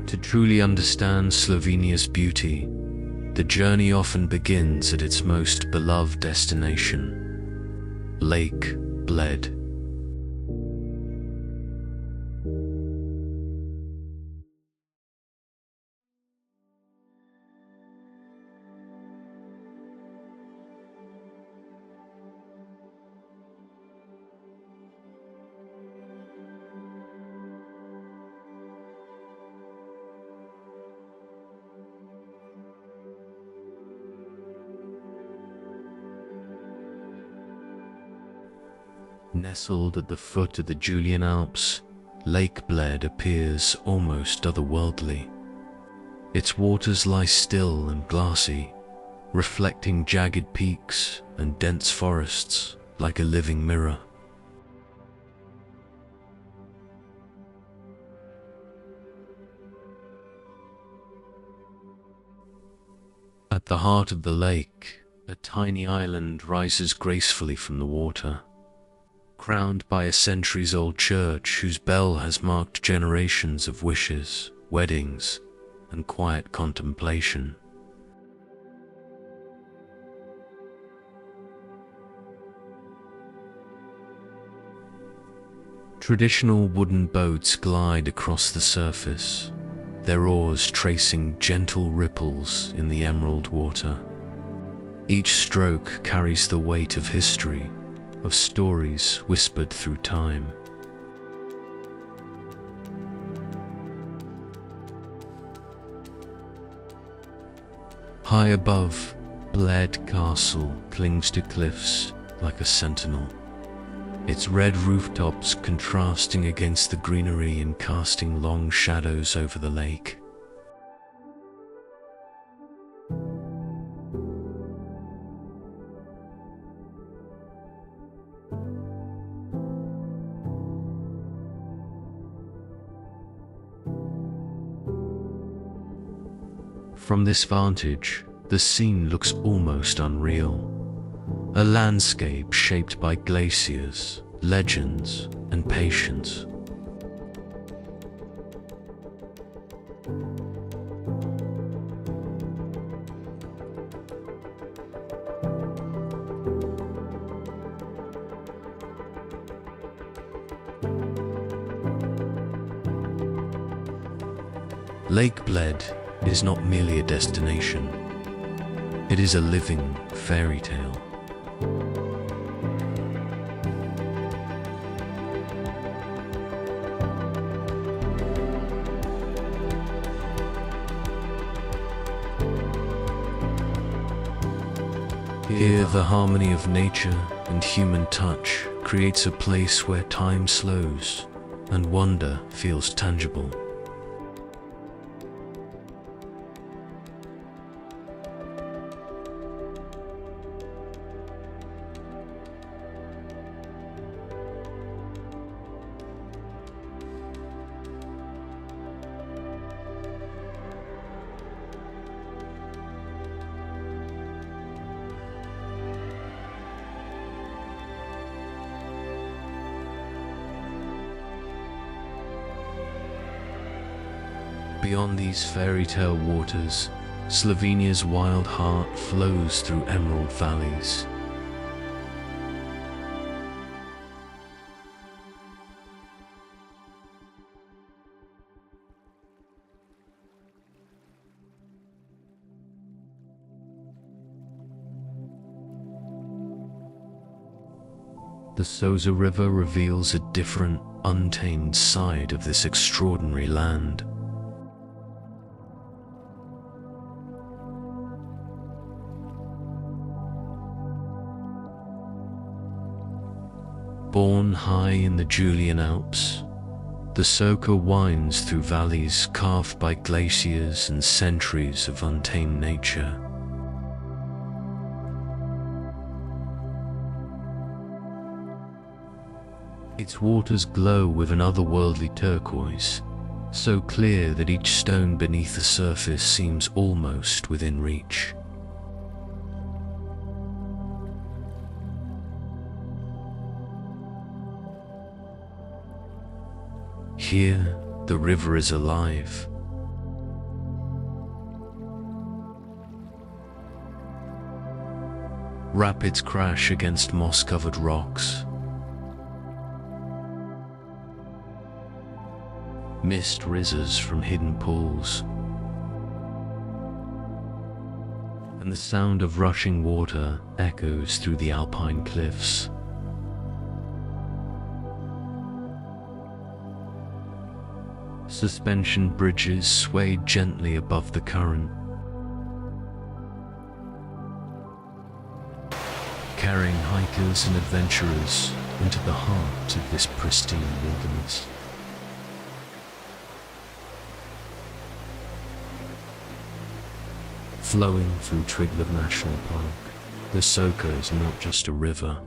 To truly understand Slovenia's beauty, the journey often begins at its most beloved destination, Lake Bled. Nestled at the foot of the Julian Alps, Lake Bled appears almost otherworldly. Its waters lie still and glassy, reflecting jagged peaks and dense forests like a living mirror. At the heart of the lake, A tiny island rises gracefully from the water, crowned by a centuries-old church whose bell has marked generations of wishes, weddings, and quiet contemplation. Traditional wooden boats glide across the surface, their oars tracing gentle ripples in the emerald water. Each stroke carries the weight of history, of stories whispered through time. High above, Bled Castle clings to cliffs like a sentinel, its red rooftops contrasting against the greenery and casting long shadows over the lake. From this vantage, the scene looks almost unreal. A landscape shaped by glaciers, legends, and patience. Lake Bled is not merely a destination. It is a living fairy tale. Here, the harmony of nature and human touch creates a place where time slows and wonder feels tangible. Beyond these fairy tale waters, Slovenia's wild heart flows through emerald valleys. The Soza River reveals a different, untamed side of this extraordinary land. Born high in the Julian Alps, the Soka winds through valleys carved by glaciers and centuries of untamed nature. Its waters glow with an otherworldly turquoise, so clear that each stone beneath the surface seems almost within reach. Here, the river is alive. Rapids crash against moss-covered rocks. Mist rises from hidden pools. And the sound of rushing water echoes through the alpine cliffs. Suspension bridges sway gently above the current, carrying hikers and adventurers into the heart of this pristine wilderness. Flowing through Triglav National Park, the Soka is not just a river.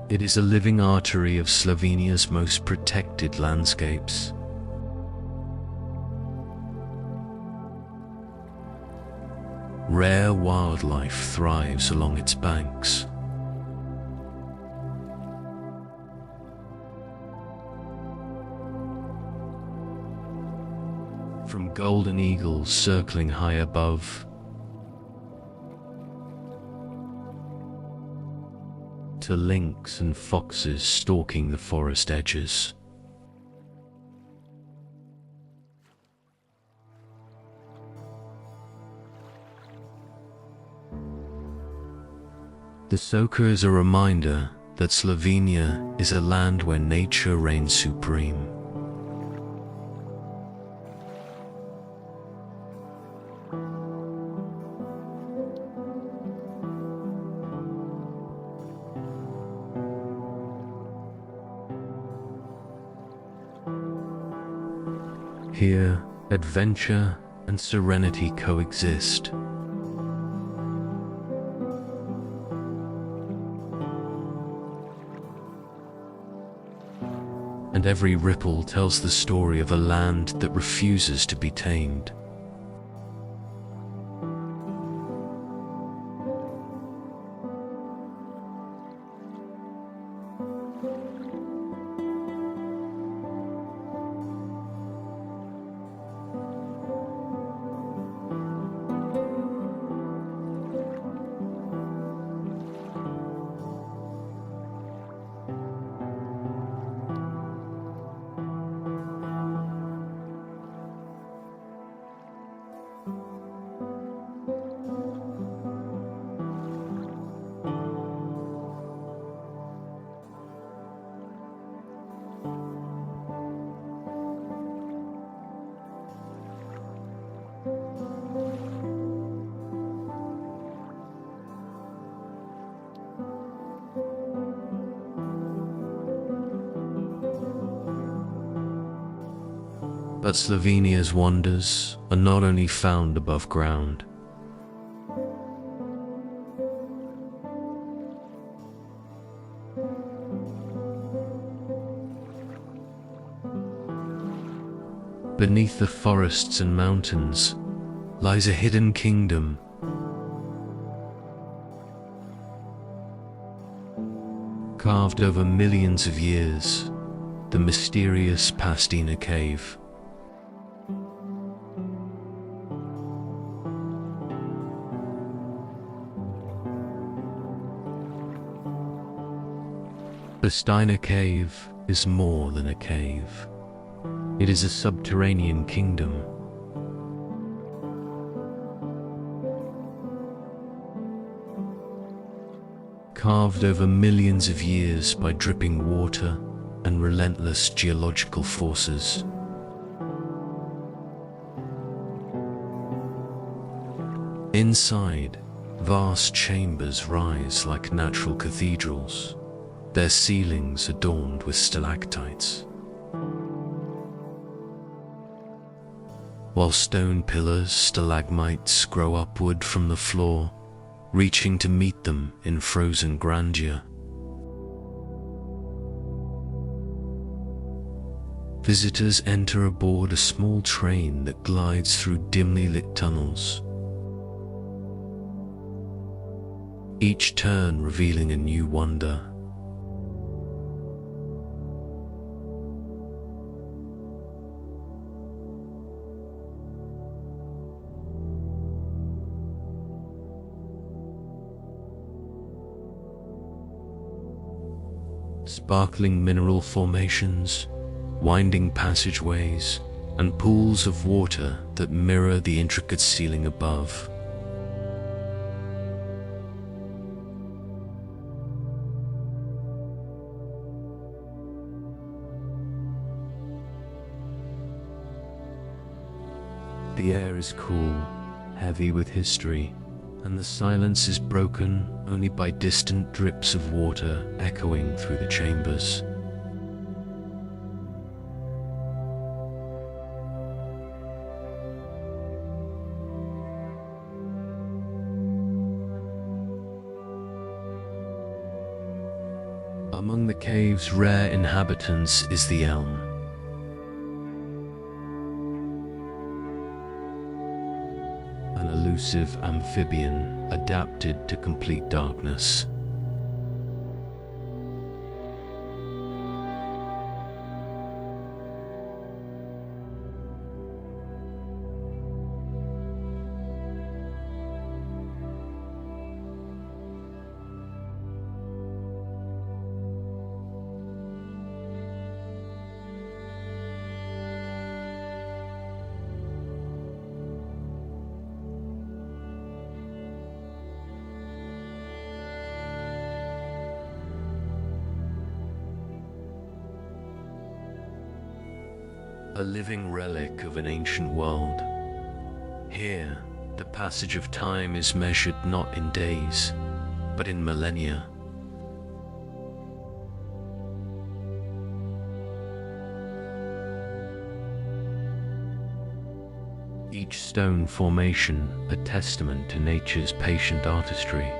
It is a living artery of Slovenia's most protected landscapes. Rare wildlife thrives along its banks. From golden eagles circling high above, to lynx and foxes stalking the forest edges. The Soka is a reminder that Slovenia is a land where nature reigns supreme. Here, adventure and serenity coexist. And every ripple tells the story of a land that refuses to be tamed. But Slovenia's wonders are not only found above ground. Beneath the forests and mountains lies a hidden kingdom. Carved over millions of years, the mysterious Pastina Cave. Pastina Cave is more than a cave. It is a subterranean kingdom. Carved over millions of years by dripping water and relentless geological forces. Inside, vast chambers rise like natural cathedrals, their ceilings adorned with stalactites, while stone pillars, stalagmites grow upward from the floor, reaching to meet them in frozen grandeur. Visitors enter aboard a small train that glides through dimly lit tunnels, each turn revealing a new wonder. Sparkling mineral formations, winding passageways, and pools of water that mirror the intricate ceiling above. The air is cool, heavy with history, and the silence is broken only by distant drips of water echoing through the chambers. Among the cave's rare inhabitants is the elm. an elusive amphibian adapted to complete darkness. A living relic of an ancient world. Here, the passage of time is measured not in days, but in millennia. Each stone formation a testament to nature's patient artistry.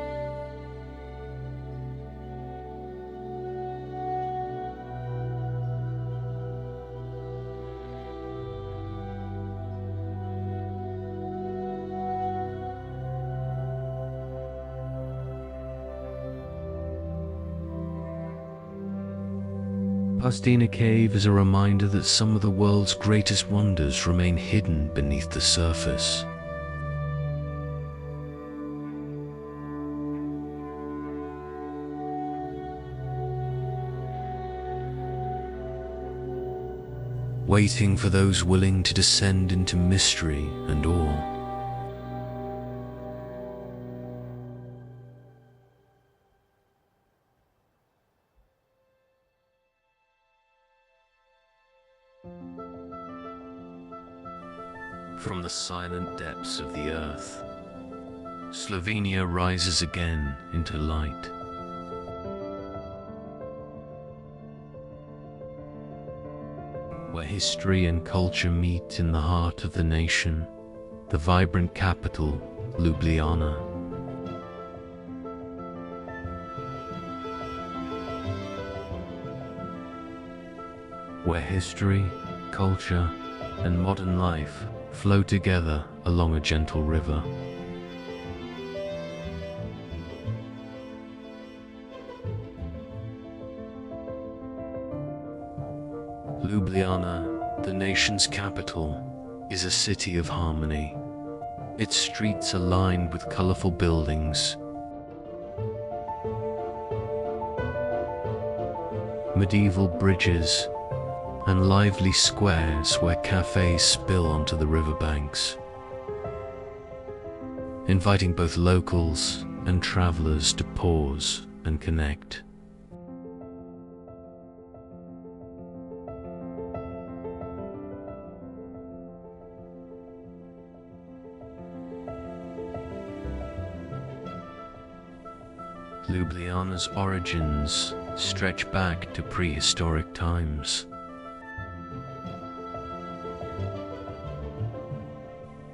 Pastina Cave is a reminder that some of the world's greatest wonders remain hidden beneath the surface. Waiting for those willing to descend into mystery and awe. From the silent depths of the earth, Slovenia rises again into light. Where history and culture meet in the heart of the nation, the vibrant capital, Ljubljana. Where history, culture, and modern life flow together along a gentle river. Ljubljana, the nation's capital, is a city of harmony. Its streets are lined with colorful buildings, medieval bridges, and lively squares where cafes spill onto the riverbanks, inviting both locals and travelers to pause and connect. Ljubljana's origins stretch back to prehistoric times,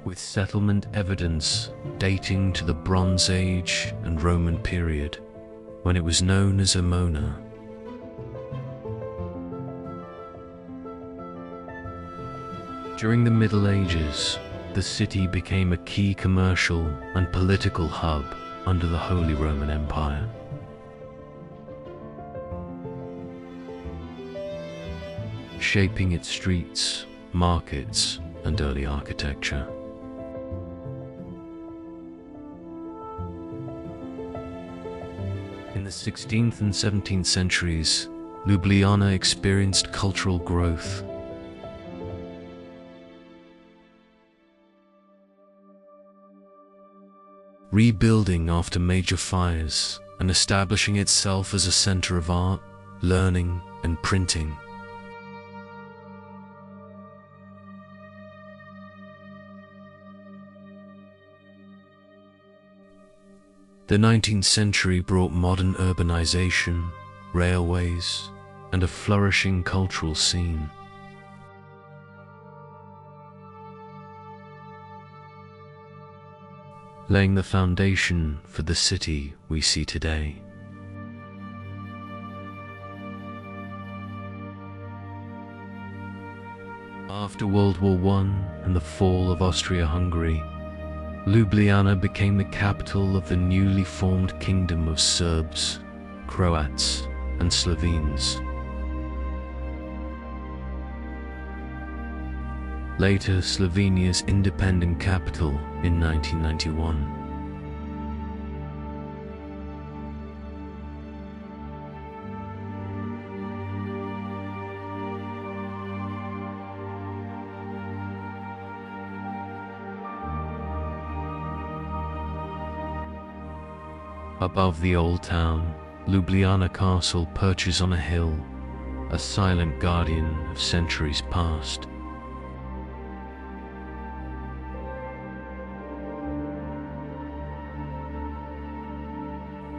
with settlement evidence dating to the Bronze Age and Roman period, when it was known as Emona. During the Middle Ages, the city became a key commercial and political hub under the Holy Roman Empire. Shaping its streets, markets, and early architecture. In the 16th and 17th centuries, Ljubljana experienced cultural growth. Rebuilding after major fires and establishing itself as a center of art, learning, and printing. The 19th century brought modern urbanization, railways, and a flourishing cultural scene. Laying the foundation for the city we see today. After World War I and the fall of Austria-Hungary, Ljubljana became the capital of the newly formed kingdom of Serbs, Croats, and Slovenes. Later Slovenia's independent capital in 1991. Above the old town, Ljubljana Castle perches on a hill, a silent guardian of centuries past.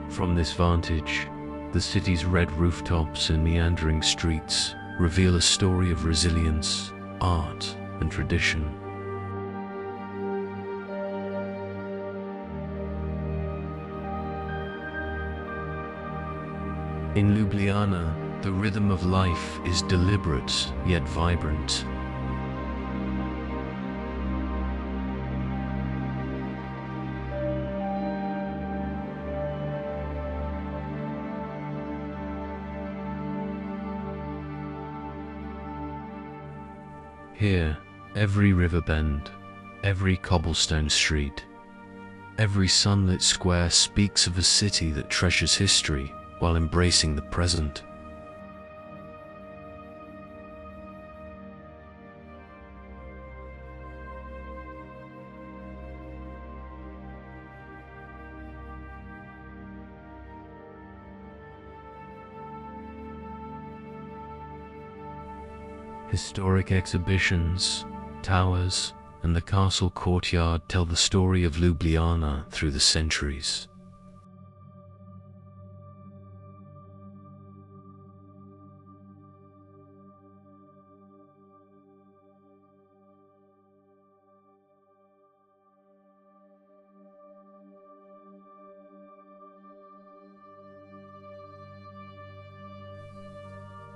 From this vantage, the city's red rooftops and meandering streets reveal a story of resilience, art, and tradition. In Ljubljana, the rhythm of life is deliberate yet vibrant. Here, every river bend, every cobblestone street, every sunlit square speaks of a city that treasures history while embracing the present. Historic exhibitions, towers, and the castle courtyard tell the story of Ljubljana through the centuries.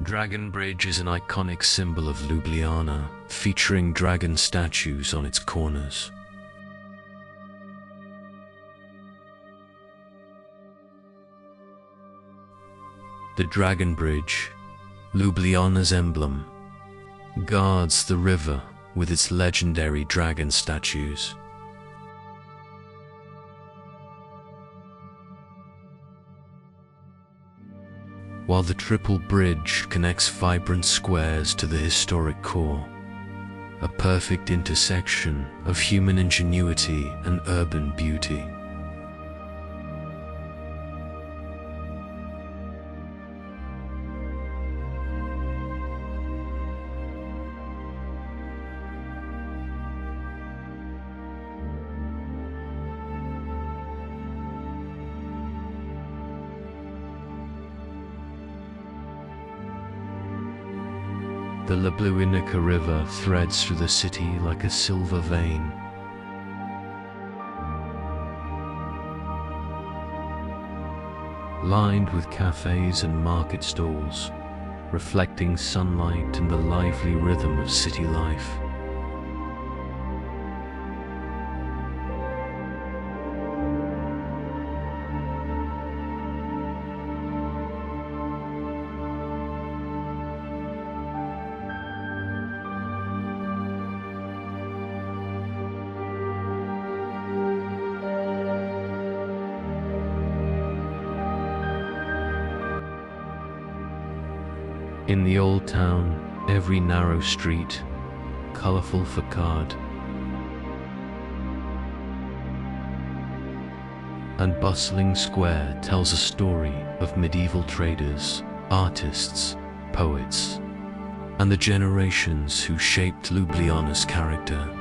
Dragon Bridge is an iconic symbol of Ljubljana, featuring dragon statues on its corners. The Dragon Bridge, Ljubljana's emblem, guards the river with its legendary dragon statues. While the triple bridge connects vibrant squares to the historic core, a perfect intersection of human ingenuity and urban beauty. The Ljubljana River threads through the city like a silver vein. Lined with cafes and market stalls, reflecting sunlight and the lively rhythm of city life. In the old town, every narrow street, colourful facade, and bustling square tells a story of medieval traders, artists, poets, and the generations who shaped Ljubljana's character.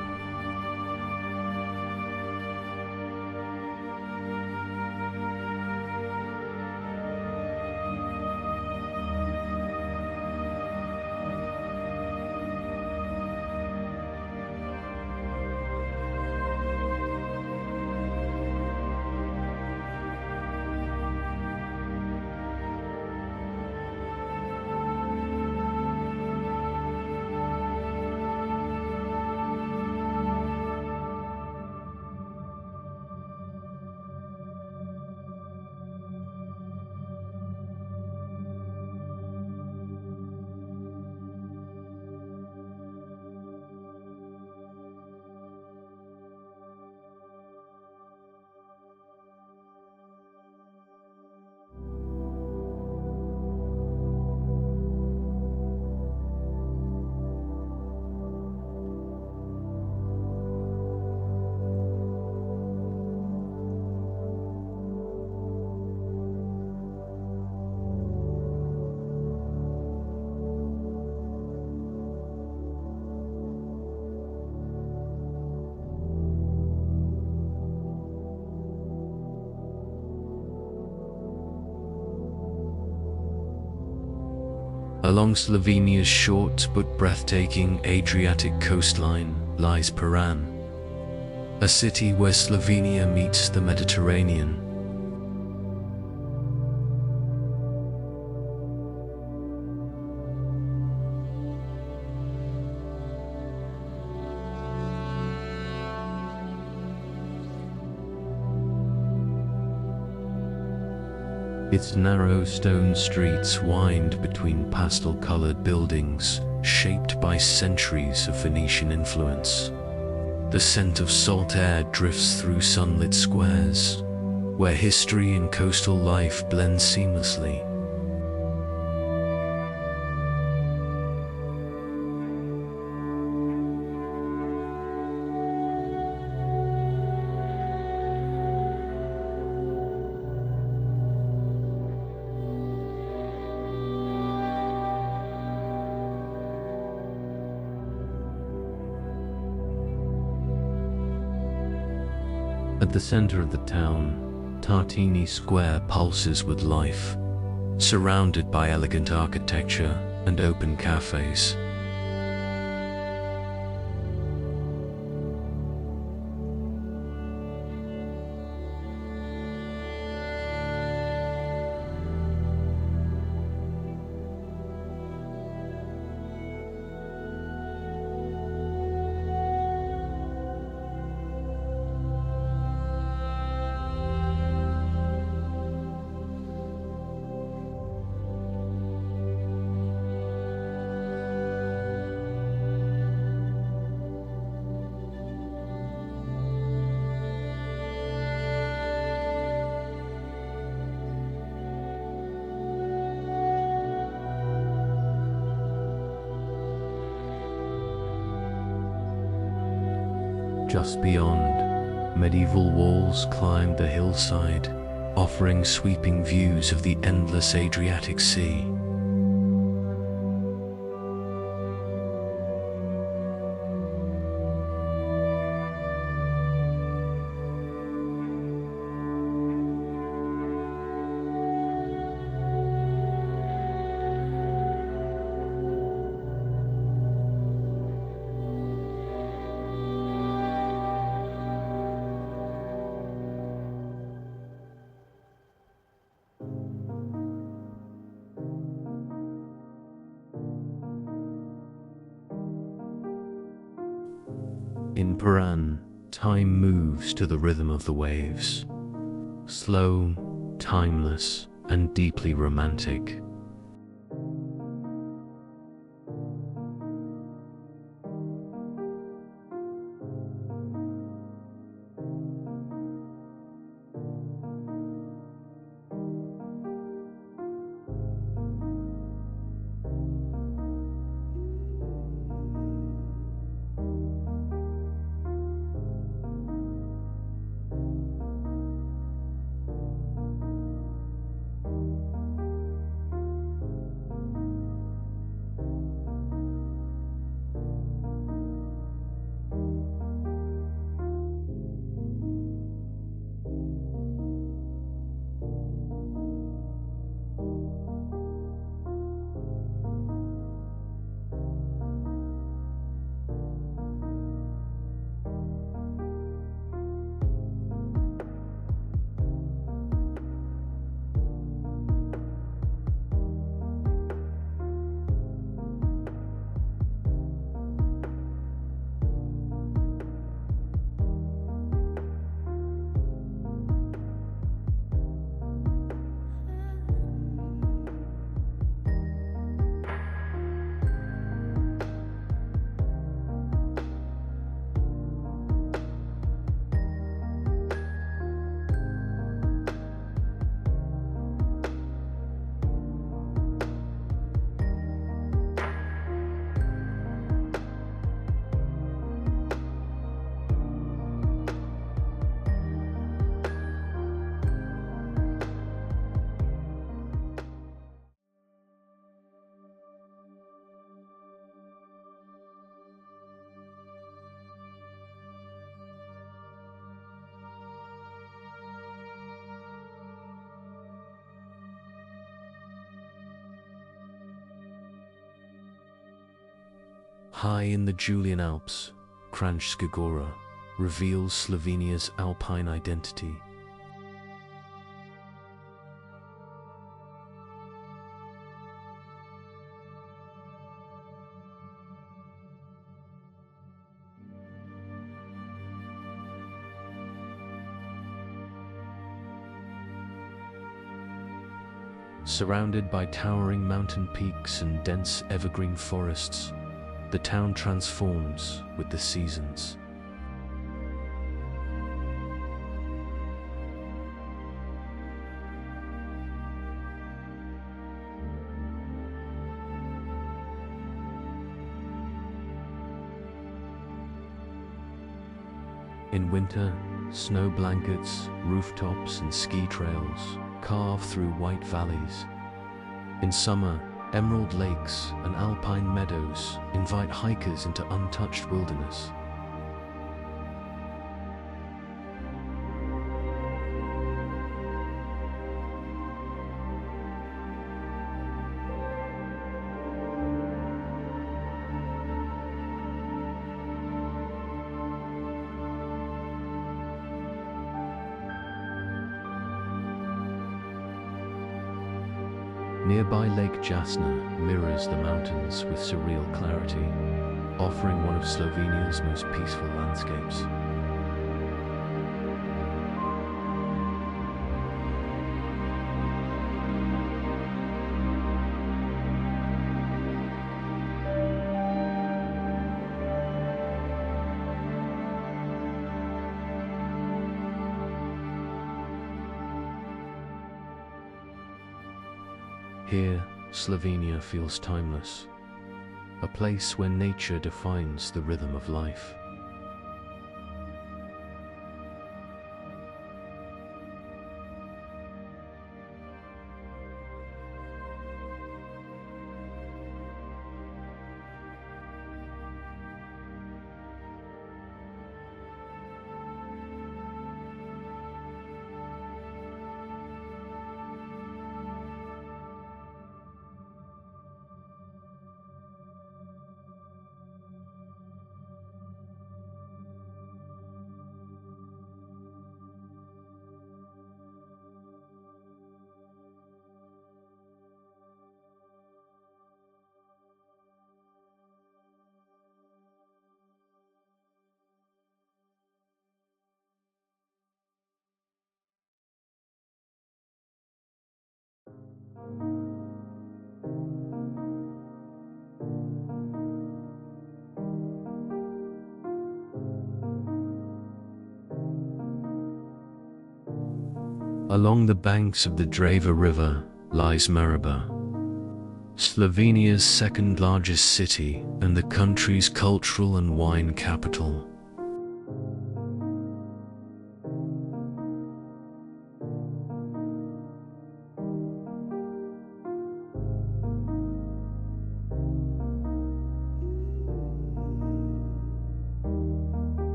Along Slovenia's short but breathtaking Adriatic coastline lies Piran, a city where Slovenia meets the Mediterranean. Its narrow stone streets wind between pastel-colored buildings shaped by centuries of Venetian influence. The scent of salt air drifts through sunlit squares, where history and coastal life blend seamlessly. At the center of the town, Tartini Square pulses with life, surrounded by elegant architecture and open cafes. Just beyond, medieval walls climb the hillside, offering sweeping views of the endless Adriatic Sea. In Piran, time moves to the rhythm of the waves. Slow, timeless, and deeply romantic. High in the Julian Alps, Kranjska Gora reveals Slovenia's alpine identity. Surrounded by towering mountain peaks and dense evergreen forests, the town transforms with the seasons. In winter, snow blankets, rooftops, and ski trails carve through white valleys. In summer, emerald lakes and alpine meadows invite hikers into untouched wilderness. Nearby Lake Jasna mirrors the mountains with surreal clarity, offering one of Slovenia's most peaceful landscapes. Here, Slovenia feels timeless, a place where nature defines the rhythm of life. Along the banks of the Drava River lies Maribor, Slovenia's second largest city and the country's cultural and wine capital.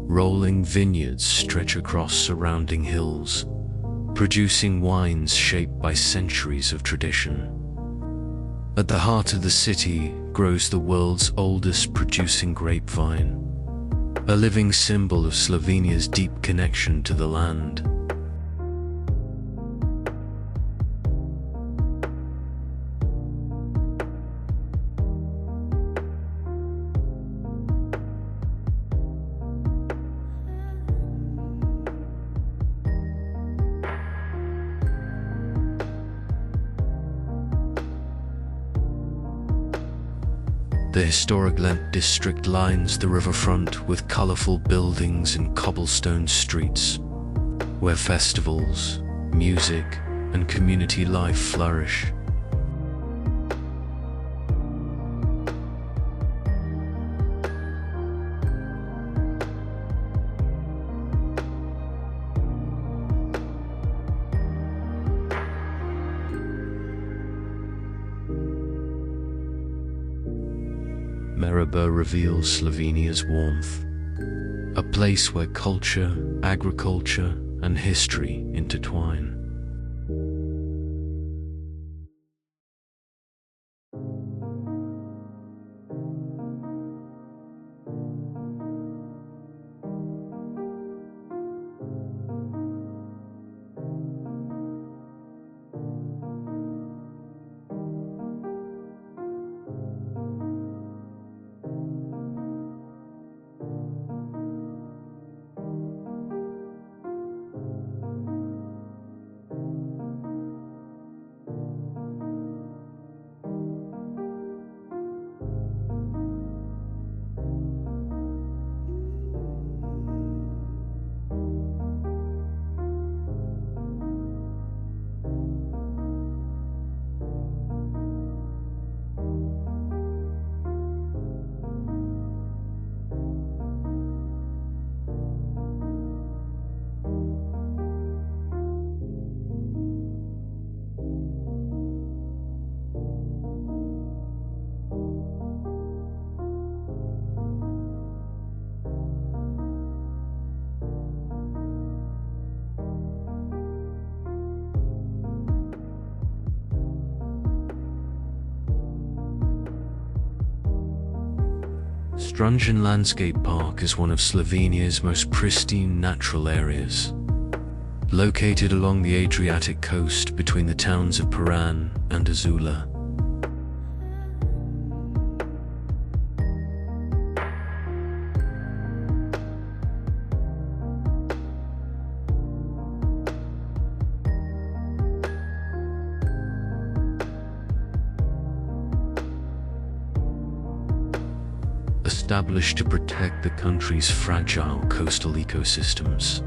Rolling vineyards stretch across surrounding hills, producing wines shaped by centuries of tradition. At the heart of the city grows the world's oldest producing grapevine, a living symbol of Slovenia's deep connection to the land. The historic Bled district lines the riverfront with colorful buildings and cobblestone streets, where festivals, music, and community life flourish. Maribor reveals Slovenia's warmth, a place where culture, agriculture, and history intertwine. Strunjan Landscape Park is one of Slovenia's most pristine natural areas. Located along the Adriatic coast between the towns of Piran and Azula. Established to protect the country's fragile coastal ecosystems.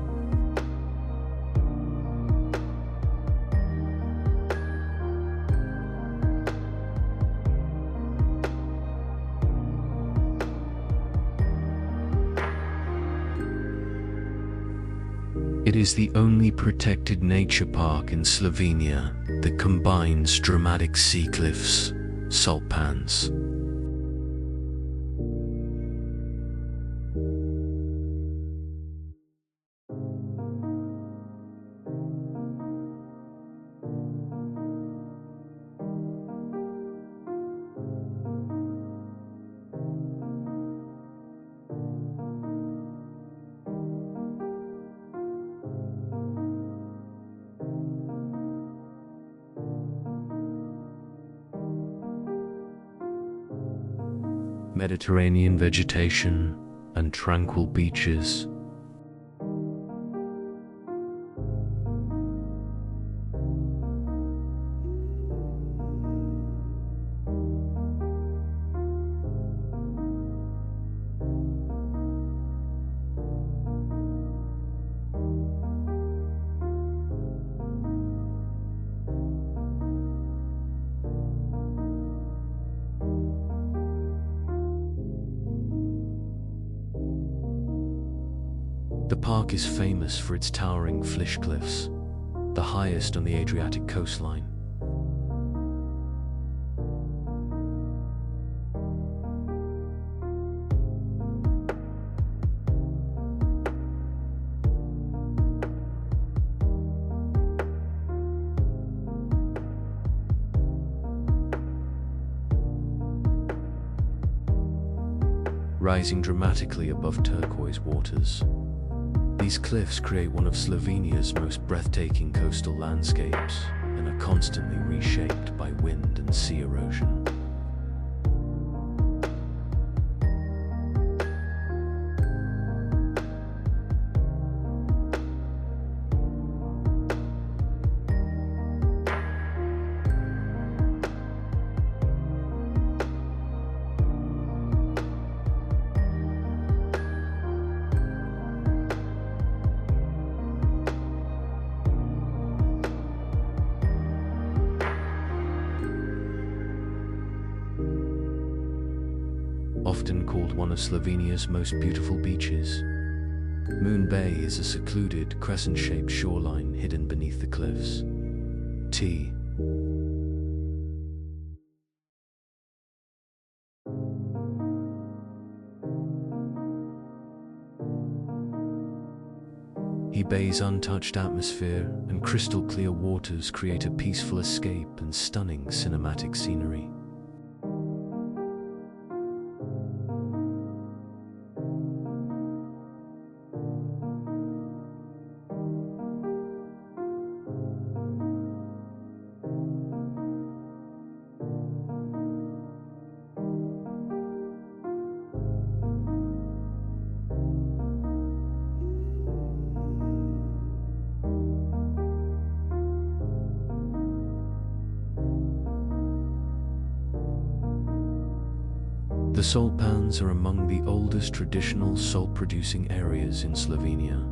It is the only protected nature park in Slovenia that combines dramatic sea cliffs, salt pans, Mediterranean vegetation, and tranquil beaches. The park is famous for its towering Flysch cliffs, the highest on the Adriatic coastline. Rising dramatically above turquoise waters, these cliffs create one of Slovenia's most breathtaking coastal landscapes and are constantly reshaped by wind and sea erosion. Often called one of Slovenia's most beautiful beaches, Moon Bay is a secluded, crescent-shaped shoreline hidden beneath the cliffs. T. Bay's untouched atmosphere and crystal clear waters create a peaceful escape and stunning cinematic scenery. The salt pans are among the oldest traditional salt-producing areas in Slovenia.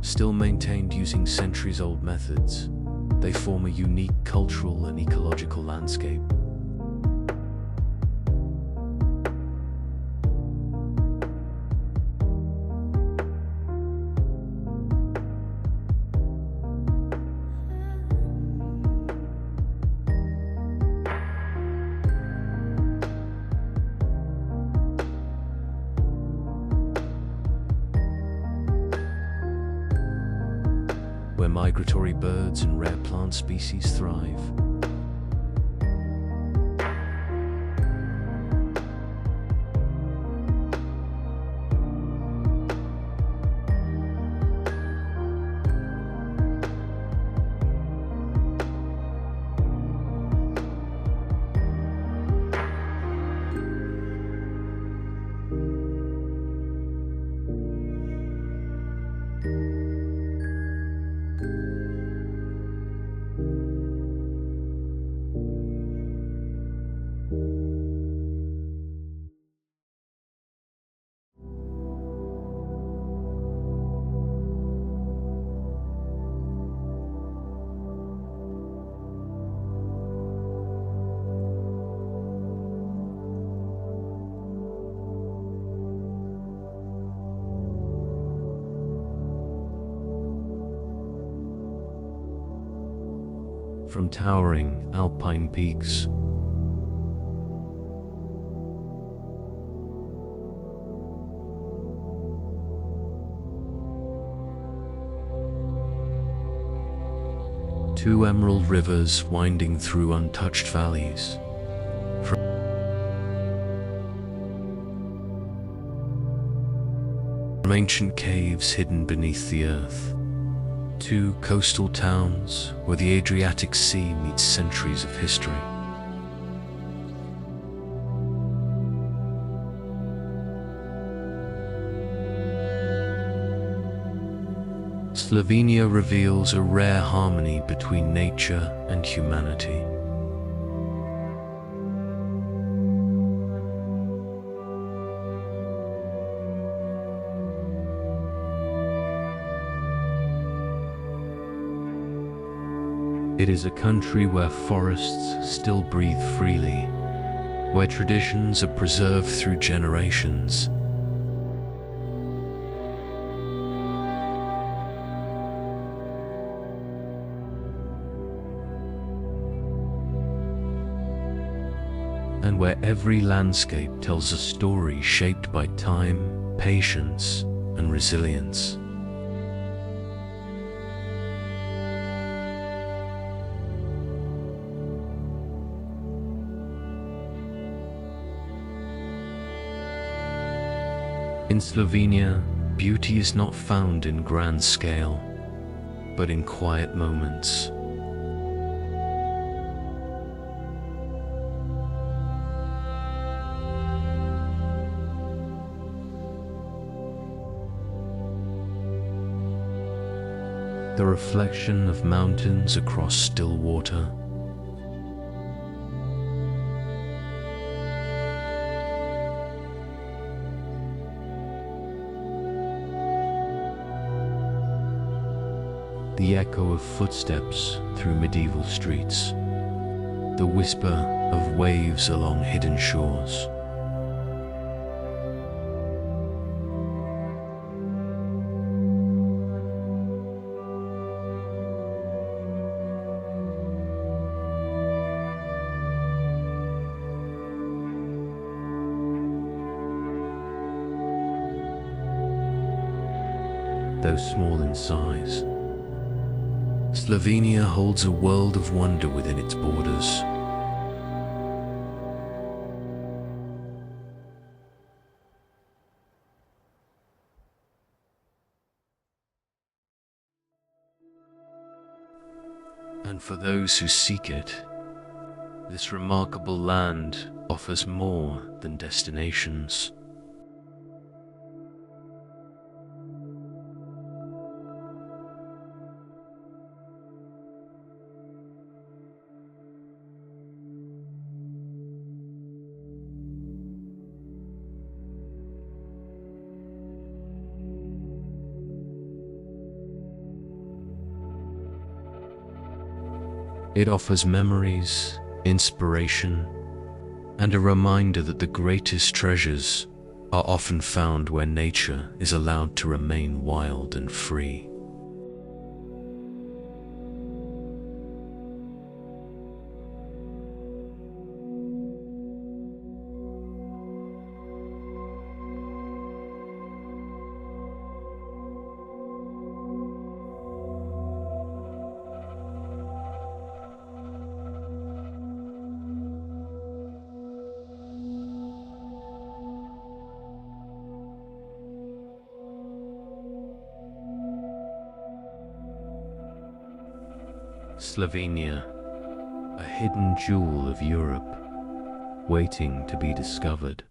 Still maintained using centuries-old methods, they form a unique cultural and ecological landscape. Where migratory birds and rare plant species thrive. From towering alpine peaks to emerald rivers winding through untouched valleys, from ancient caves hidden beneath the earth, to coastal towns where the Adriatic Sea meets centuries of history. Slovenia reveals a rare harmony between nature and humanity. It is a country where forests still breathe freely, where traditions are preserved through generations. And where every landscape tells a story shaped by time, patience, and resilience. In Slovenia, beauty is not found in grand scale, but in quiet moments. The reflection of mountains across still water, the echo of footsteps through medieval streets, the whisper of waves along hidden shores. though small in size. Slovenia holds a world of wonder within its borders. And for those who seek it, this remarkable land offers more than destinations. It offers memories, inspiration, and a reminder that the greatest treasures are often found where nature is allowed to remain wild and free. Slovenia, a hidden jewel of Europe, waiting to be discovered.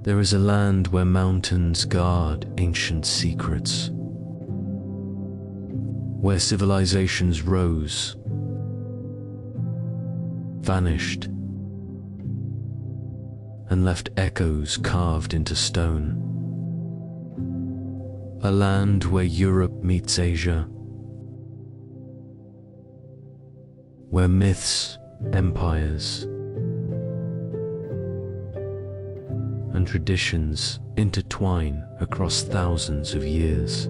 There is a land where mountains guard ancient secrets, where civilizations rose, vanished, and left echoes carved into stone. A land where Europe meets Asia, where myths, empires, and traditions intertwine across thousands of years.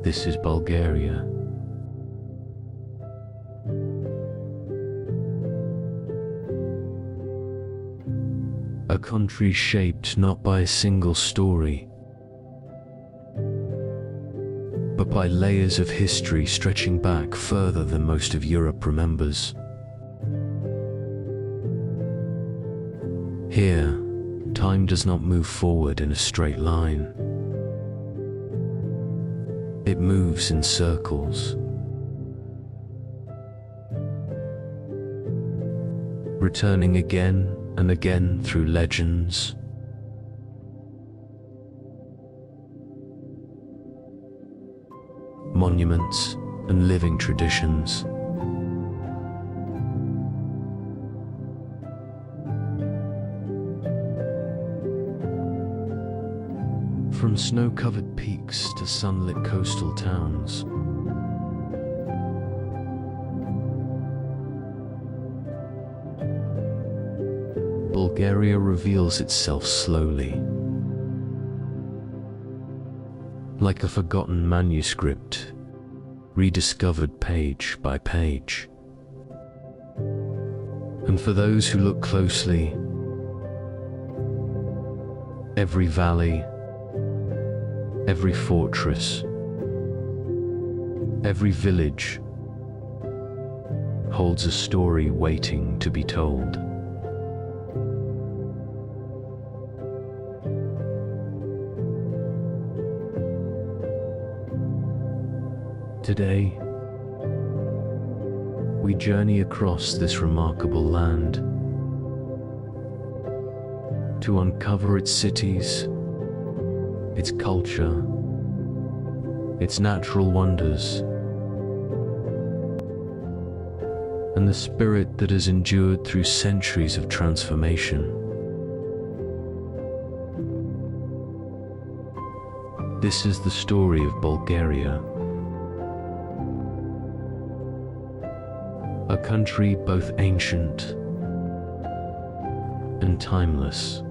This is Bulgaria. A country shaped not by a single story, but by layers of history stretching back further than most of Europe remembers. Here, time does not move forward in a straight line. It moves in circles, returning again and again through legends, monuments, and living traditions. From snow-covered peaks to sunlit coastal towns, Bulgaria reveals itself slowly, like a forgotten manuscript, rediscovered page by page. And for those who look closely, every valley, every fortress, every village holds a story waiting to be told. Today, we journey across this remarkable land to uncover its cities, its culture, its natural wonders, and the spirit that has endured through centuries of transformation. This is the story of Bulgaria, a country both ancient and timeless.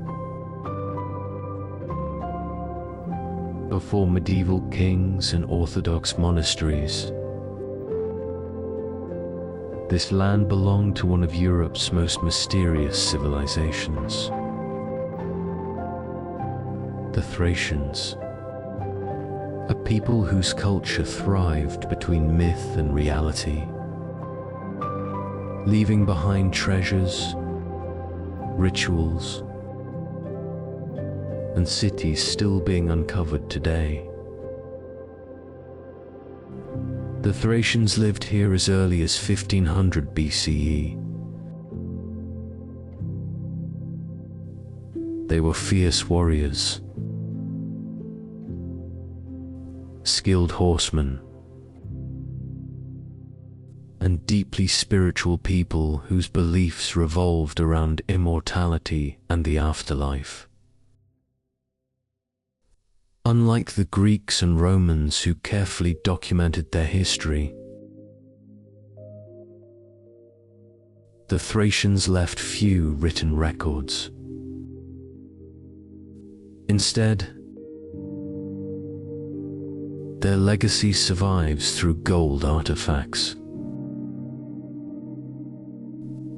Before medieval kings and Orthodox monasteries, this land belonged to one of Europe's most mysterious civilizations, the Thracians, a people whose culture thrived between myth and reality, leaving behind treasures, rituals, and cities still being uncovered today. The Thracians lived here as early as 1500 BCE. They were fierce warriors, skilled horsemen, and deeply spiritual people whose beliefs revolved around immortality and the afterlife. Unlike the Greeks and Romans who carefully documented their history, the Thracians left few written records. Instead, their legacy survives through gold artifacts,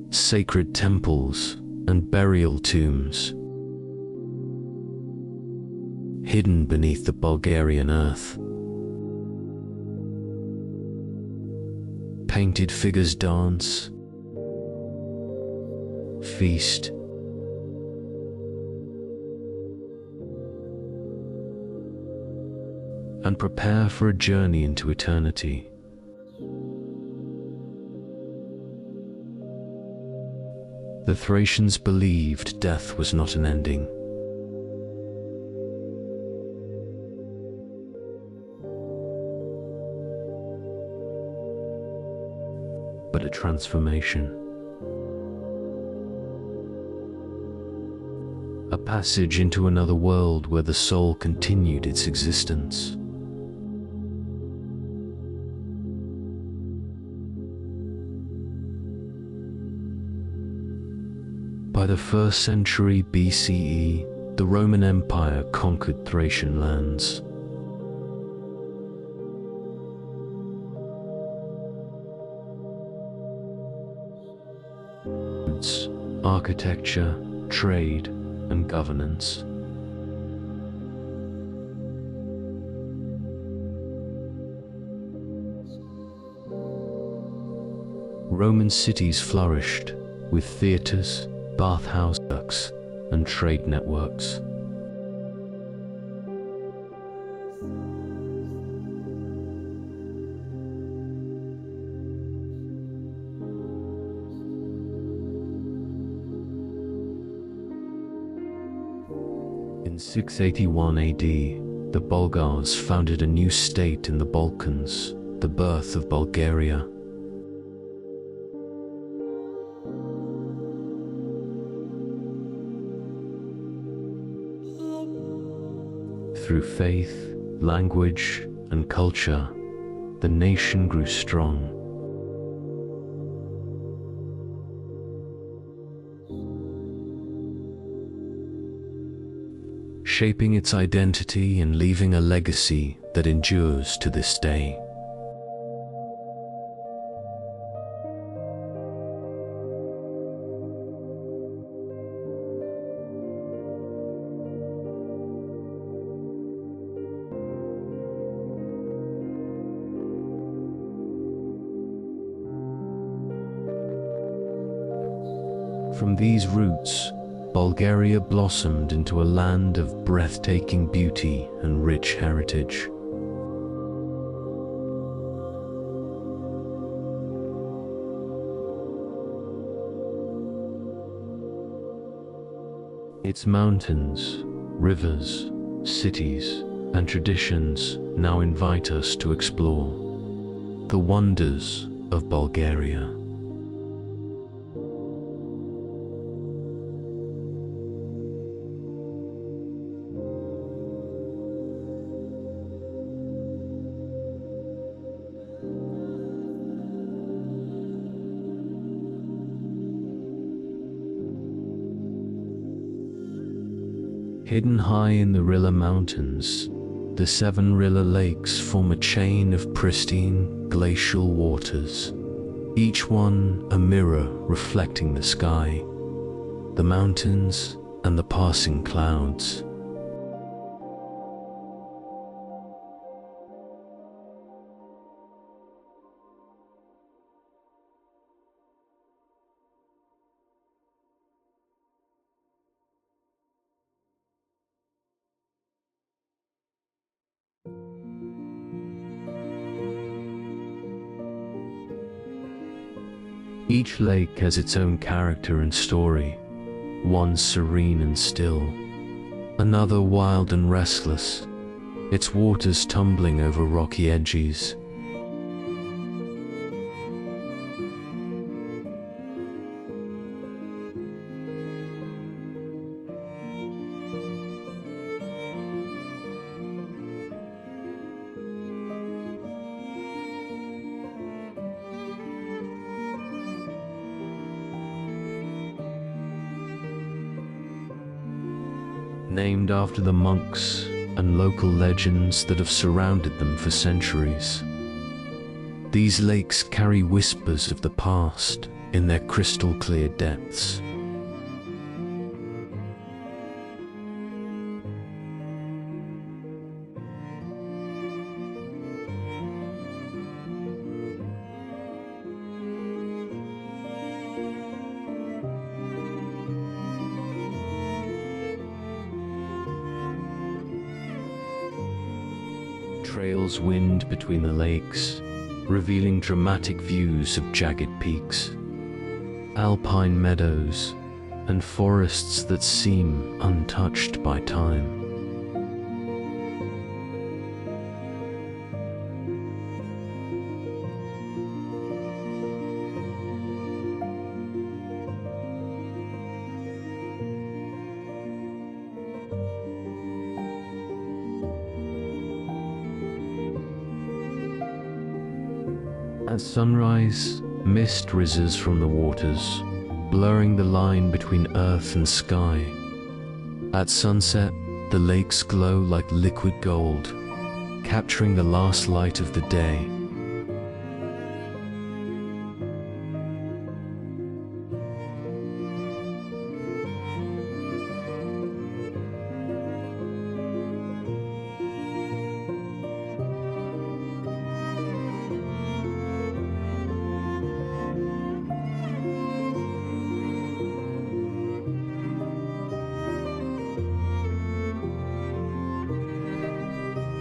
sacred temples, and burial tombs hidden beneath the Bulgarian earth. Painted figures dance, feast, and prepare for a journey into eternity. The Thracians believed death was not an ending. but a transformation. A passage into another world where the soul continued its existence. By the 1st century BCE, the Roman Empire conquered Thracian lands. Architecture, trade, and governance. Roman cities flourished with theatres, bathhouses, and trade networks. In 681 AD, the Bulgars founded a new state in the Balkans, the birth of Bulgaria. Through faith, language, and culture, the nation grew strong. Shaping its identity and leaving a legacy that endures to this day. From these roots, Bulgaria blossomed into a land of breathtaking beauty and rich heritage. Its mountains, rivers, cities, and traditions now invite us to explore the wonders of Bulgaria. Hidden high in the Rila Mountains, the 7 Rila lakes form a chain of pristine, glacial waters, each one a mirror reflecting the sky, the mountains, and the passing clouds. Each lake has its own character and story, one serene and still, another wild and restless, its waters tumbling over rocky edges. Named after the monks and local legends that have surrounded them for centuries. These lakes carry whispers of the past in their crystal-clear depths. Trails wind between the lakes, revealing dramatic views of jagged peaks, alpine meadows, and forests that seem untouched by time. At sunrise, mist rises from the waters, blurring the line between earth and sky. At sunset, the lakes glow like liquid gold, capturing the last light of the day.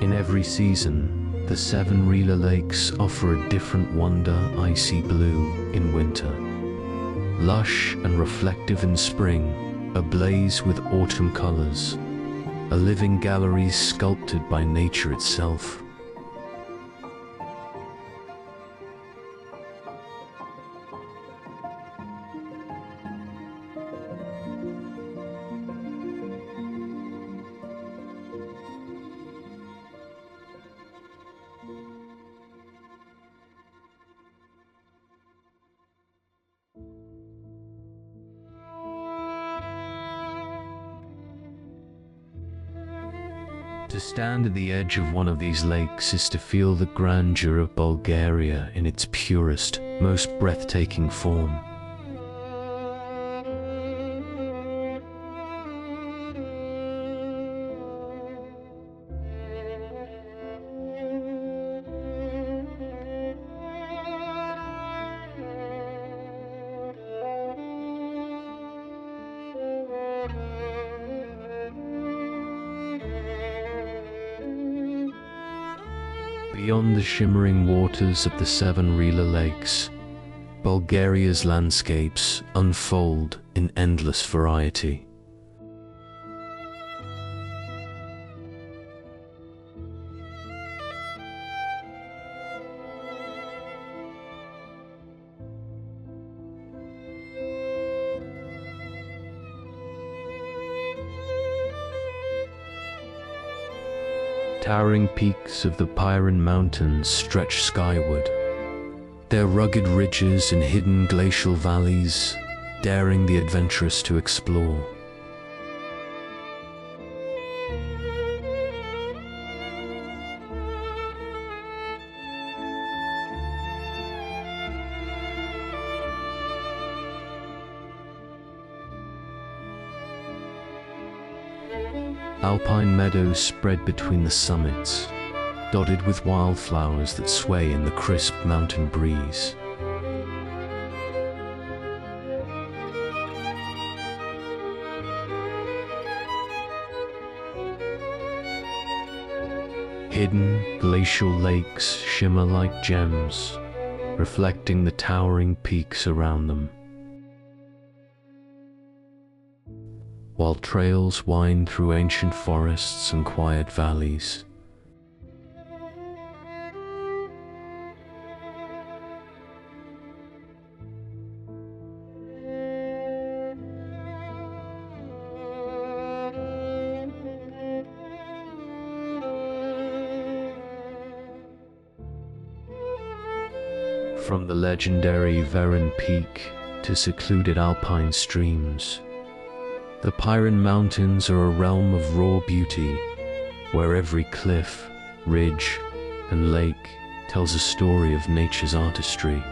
In every season, the seven Rila lakes offer a different wonder: icy blue in winter, lush and reflective in spring, ablaze with autumn colors, a living gallery sculpted by nature itself. To stand at the edge of one of these lakes is to feel the grandeur of Bulgaria in its purest, most breathtaking form. Beyond the shimmering waters of the seven Rila lakes, Bulgaria's landscapes unfold in endless variety. Towering peaks of the Piran Mountains stretch skyward, their rugged ridges and hidden glacial valleys daring the adventurous to explore. Alpine meadows spread between the summits, dotted with wildflowers that sway in the crisp mountain breeze. Hidden glacial lakes shimmer like gems, reflecting the towering peaks around them, while trails wind through ancient forests and quiet valleys. From the legendary Veran Peak to secluded alpine streams, the Piran Mountains are a realm of raw beauty, where every cliff, ridge, and lake tells a story of nature's artistry.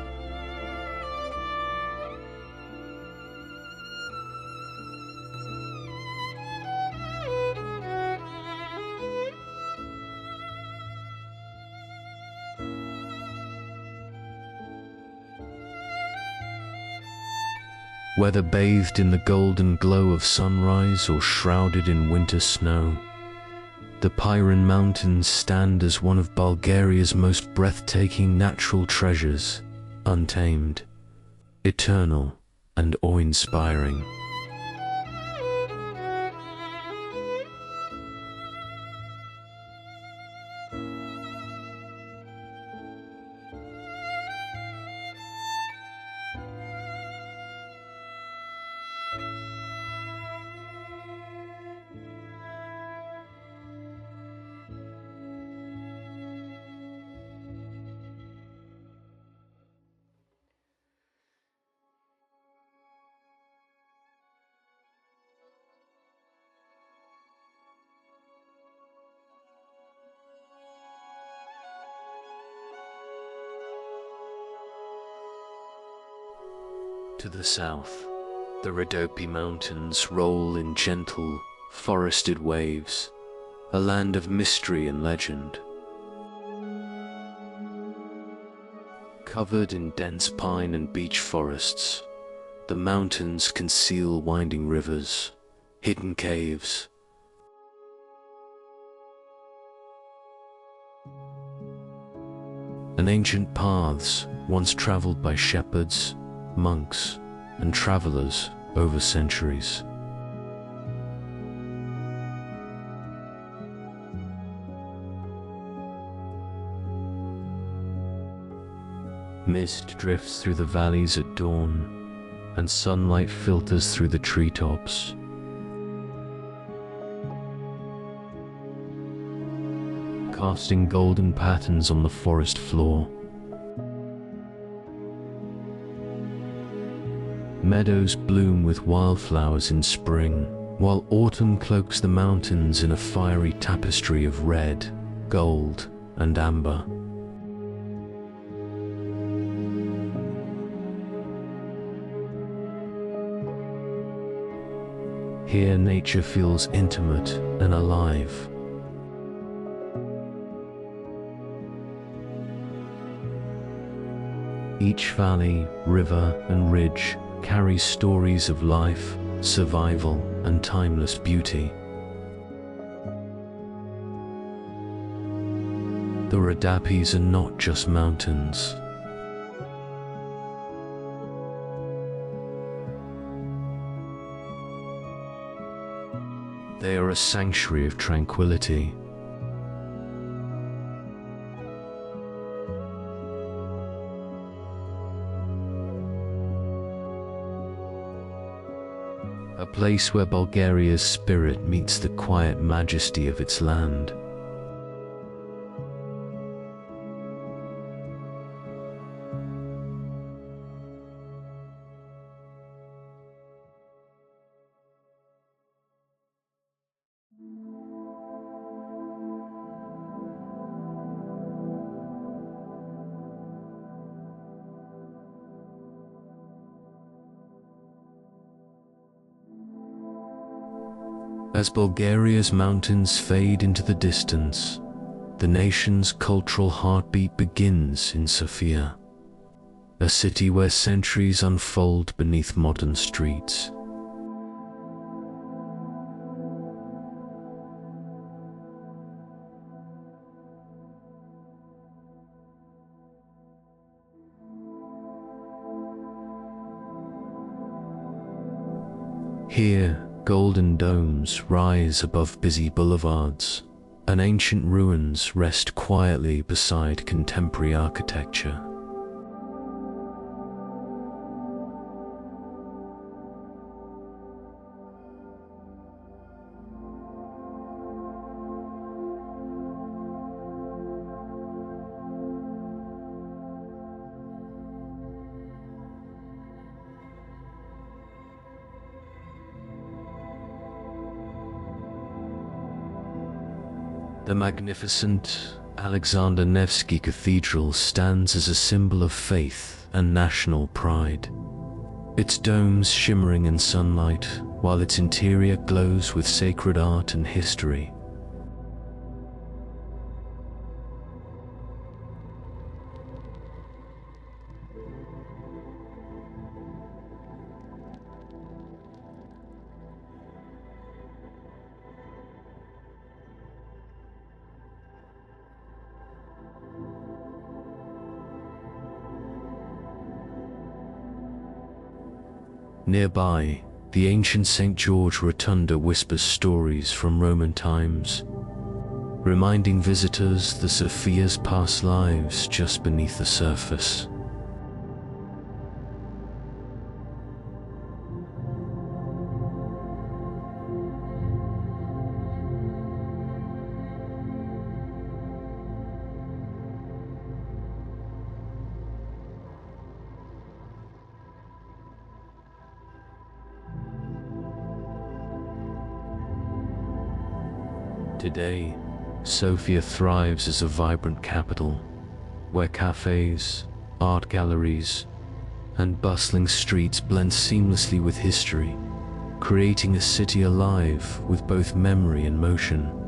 Whether bathed in the golden glow of sunrise or shrouded in winter snow, the Piran Mountains stand as one of Bulgaria's most breathtaking natural treasures, untamed, eternal, and awe-inspiring. To the south, the Rhodope Mountains roll in gentle, forested waves, a land of mystery and legend. Covered in dense pine and beech forests, the mountains conceal winding rivers, hidden caves, and ancient paths once traveled by shepherds, monks, and travelers over centuries. Mist drifts through the valleys at dawn, and sunlight filters through the treetops. Casting golden patterns on the forest floor. Meadows bloom with wildflowers in spring, while autumn cloaks the mountains in a fiery tapestry of red, gold, and amber. Here nature feels intimate and alive. Each valley, river, and ridge carries stories of life, survival, and timeless beauty. The Rhodopes are not just mountains. They are a sanctuary of tranquility. A place where Bulgaria's spirit meets the quiet majesty of its land. As Bulgaria's mountains fade into the distance, the nation's cultural heartbeat begins in Sofia, a city where centuries unfold beneath modern streets. Here, golden domes rise above busy boulevards, and ancient ruins rest quietly beside contemporary architecture. The magnificent Alexander Nevsky Cathedral stands as a symbol of faith and national pride, its domes shimmering in sunlight while its interior glows with sacred art and history. Nearby, the ancient St. George Rotunda whispers stories from Roman times, reminding visitors the Sophia's past lives just beneath the surface. Today, Sofia thrives as a vibrant capital, where cafes, art galleries, and bustling streets blend seamlessly with history, creating a city alive with both memory and motion.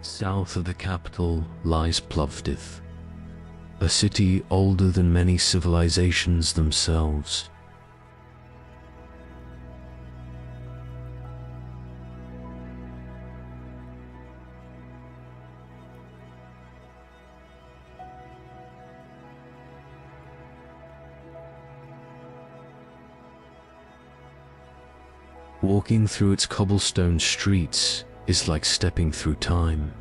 South of the capital lies Plovdiv, a city older than many civilizations themselves. Walking through its cobblestone streets is like stepping through time.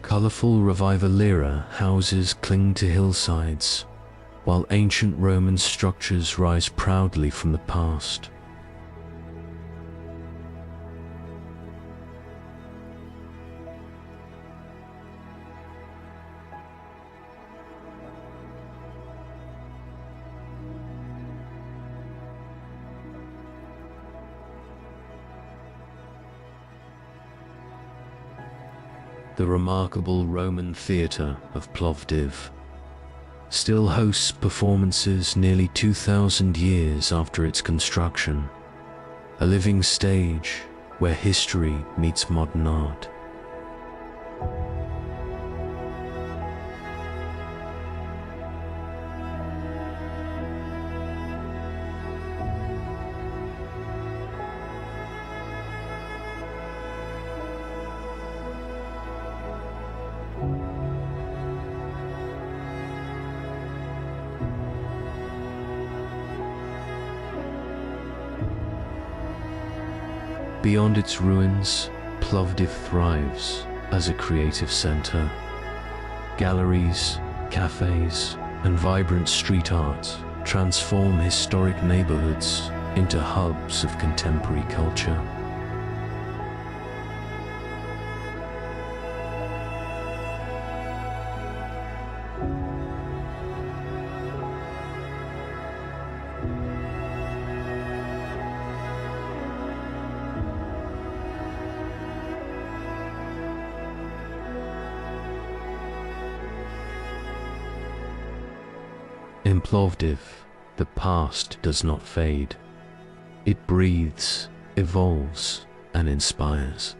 Colorful Revivalera houses cling to hillsides, while ancient Roman structures rise proudly from the past. The remarkable Roman theatre of Plovdiv still hosts performances nearly 2,000 years after its construction, a living stage where history meets modern art. Beyond its ruins, Plovdiv thrives as a creative center. Galleries, cafes, and vibrant street art transform historic neighborhoods into hubs of contemporary culture. In Plovdiv, the past does not fade. It breathes, evolves, and inspires.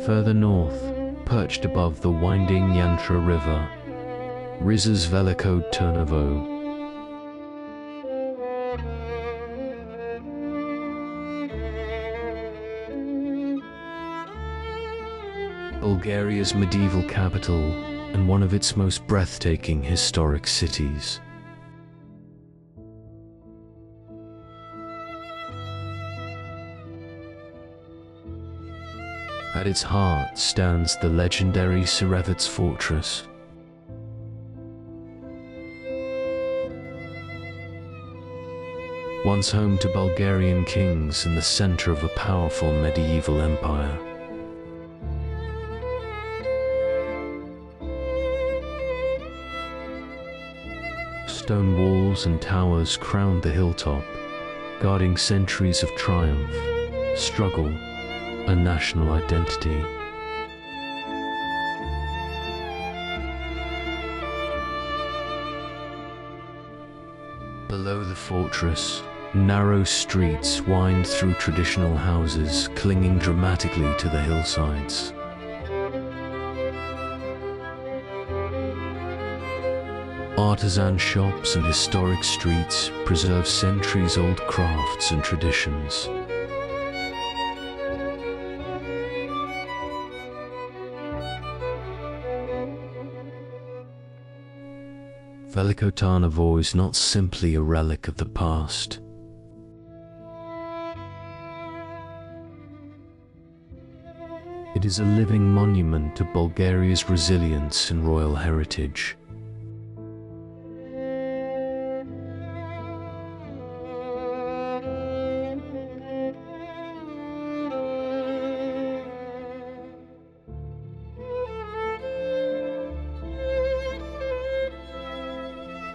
Further north, perched above the winding Yantra River, rises Veliko Trnovo. Bulgaria's medieval capital and one of its most breathtaking historic cities. At its heart stands the legendary Cerevets fortress. Once home to Bulgarian kings and the center of a powerful medieval empire. Stone walls and towers crowned the hilltop, guarding centuries of triumph, struggle, and national identity. Below the fortress, narrow streets wind through traditional houses, clinging dramatically to the hillsides. Artisan shops and historic streets preserve centuries-old crafts and traditions. Veliko Trnovo is not simply a relic of the past. It is a living monument to Bulgaria's resilience and royal heritage.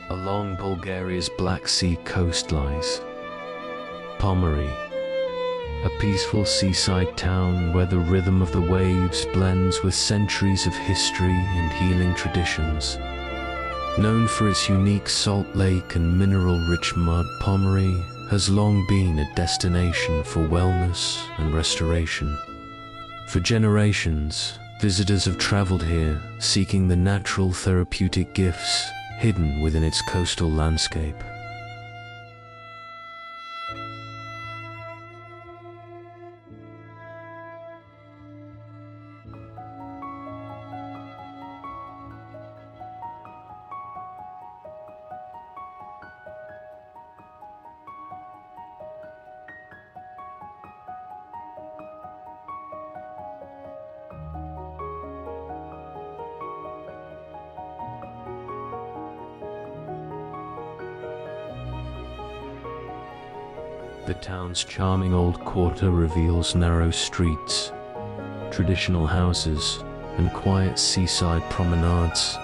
Along Bulgaria's Black Sea coast lies Pomorje, a peaceful seaside town where the rhythm of the waves blends with centuries of history and healing traditions. Known for its unique salt lake and mineral-rich mud, Pomorje has long been a destination for wellness and restoration. For generations, visitors have traveled here seeking the natural therapeutic gifts hidden within its coastal landscape. The town's charming old quarter reveals narrow streets, traditional houses, and quiet seaside promenades,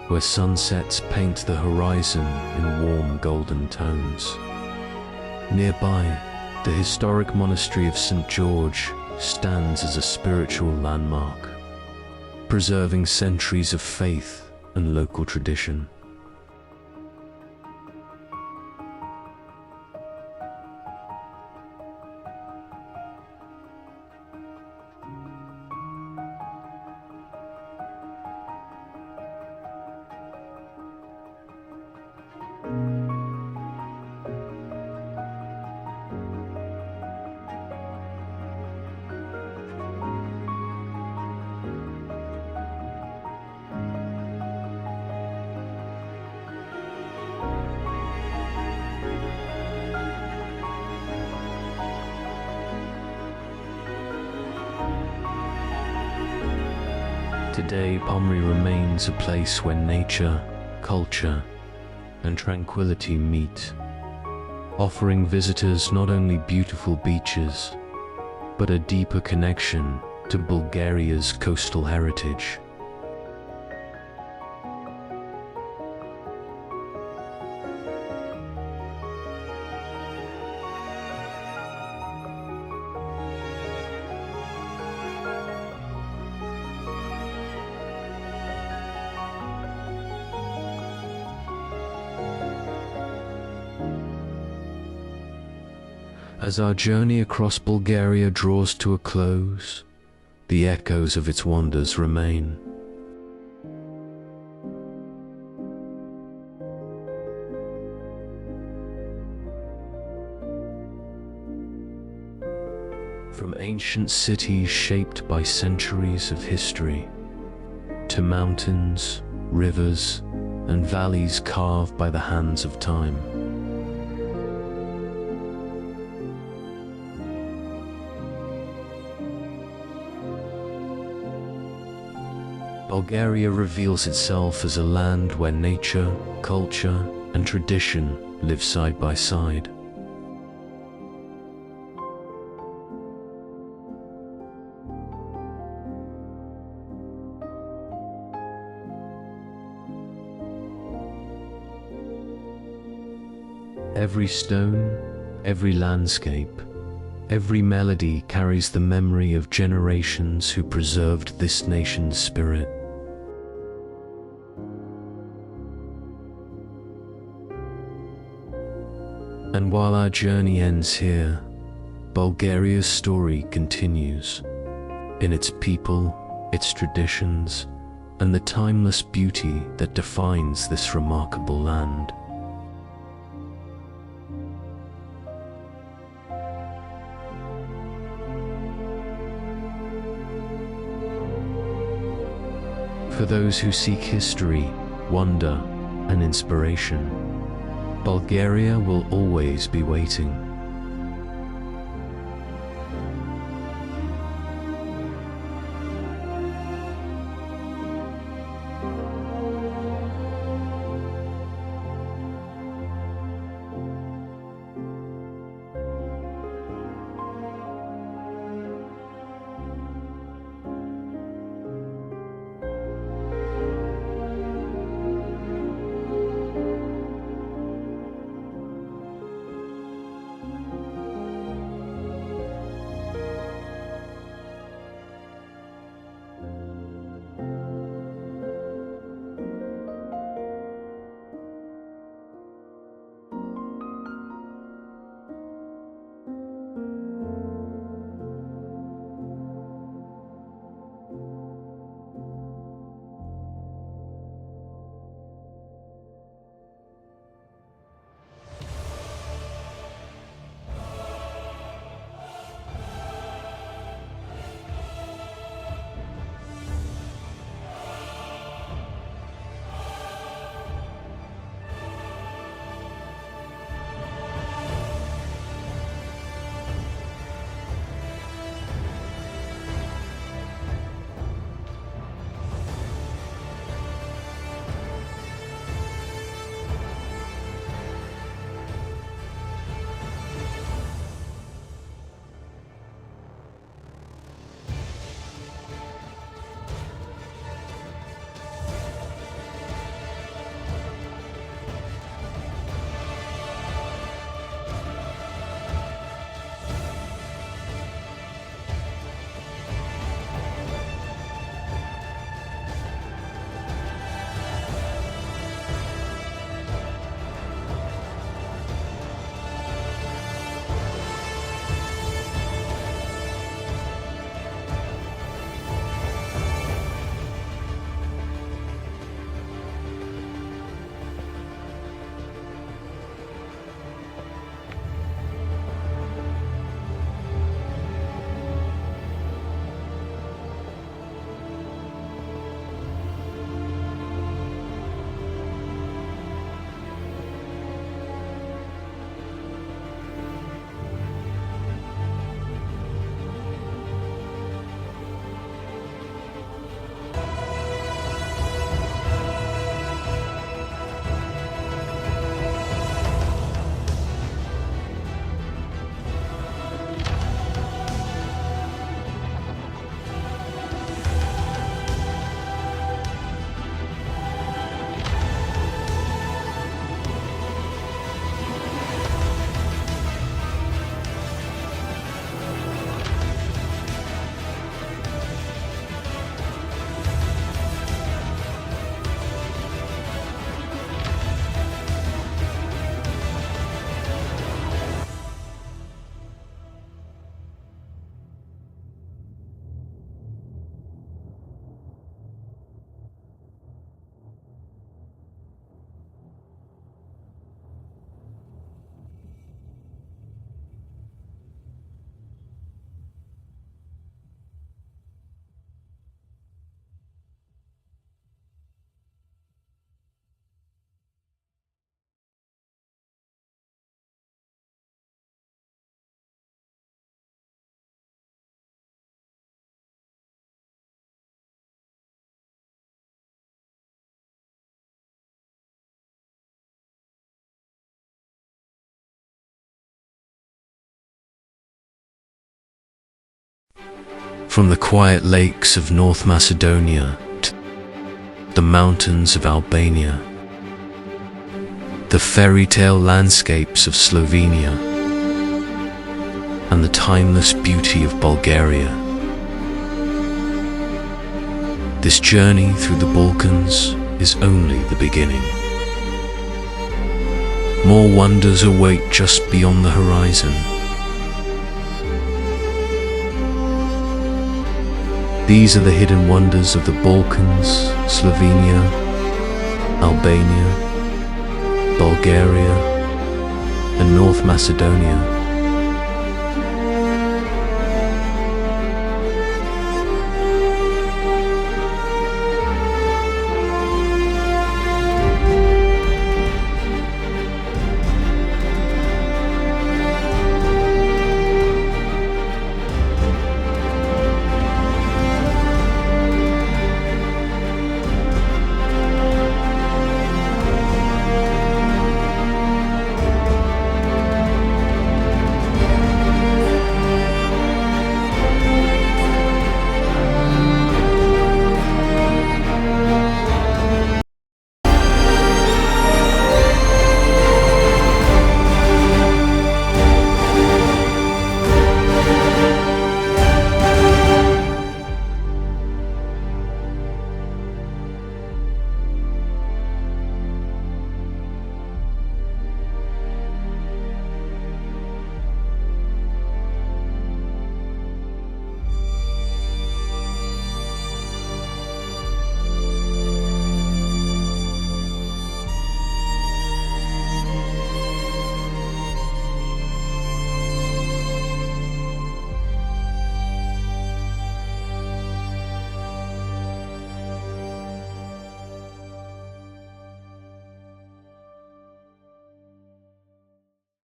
where sunsets paint the horizon in warm golden tones. Nearby, the historic monastery of St. George stands as a spiritual landmark, preserving centuries of faith and local tradition. Today, Pomri remains a place where nature, culture, and tranquility meet, offering visitors not only beautiful beaches, but a deeper connection to Bulgaria's coastal heritage. As our journey across Bulgaria draws to a close, the echoes of its wonders remain. From ancient cities shaped by centuries of history, to mountains, rivers, and valleys carved by the hands of time. Bulgaria reveals itself as a land where nature, culture, and tradition live side by side. Every stone, every landscape, every melody carries the memory of generations who preserved this nation's spirit. And while our journey ends here, Bulgaria's story continues, in its people, its traditions, and the timeless beauty that defines this remarkable land. For those who seek history, wonder, and inspiration, Bulgaria will always be waiting. From the quiet lakes of North Macedonia to the mountains of Albania, the fairytale landscapes of Slovenia, and the timeless beauty of Bulgaria. This journey through the Balkans is only the beginning. More wonders await just beyond the horizon. These are the hidden wonders of the Balkans, Slovenia, Albania, Bulgaria, and North Macedonia.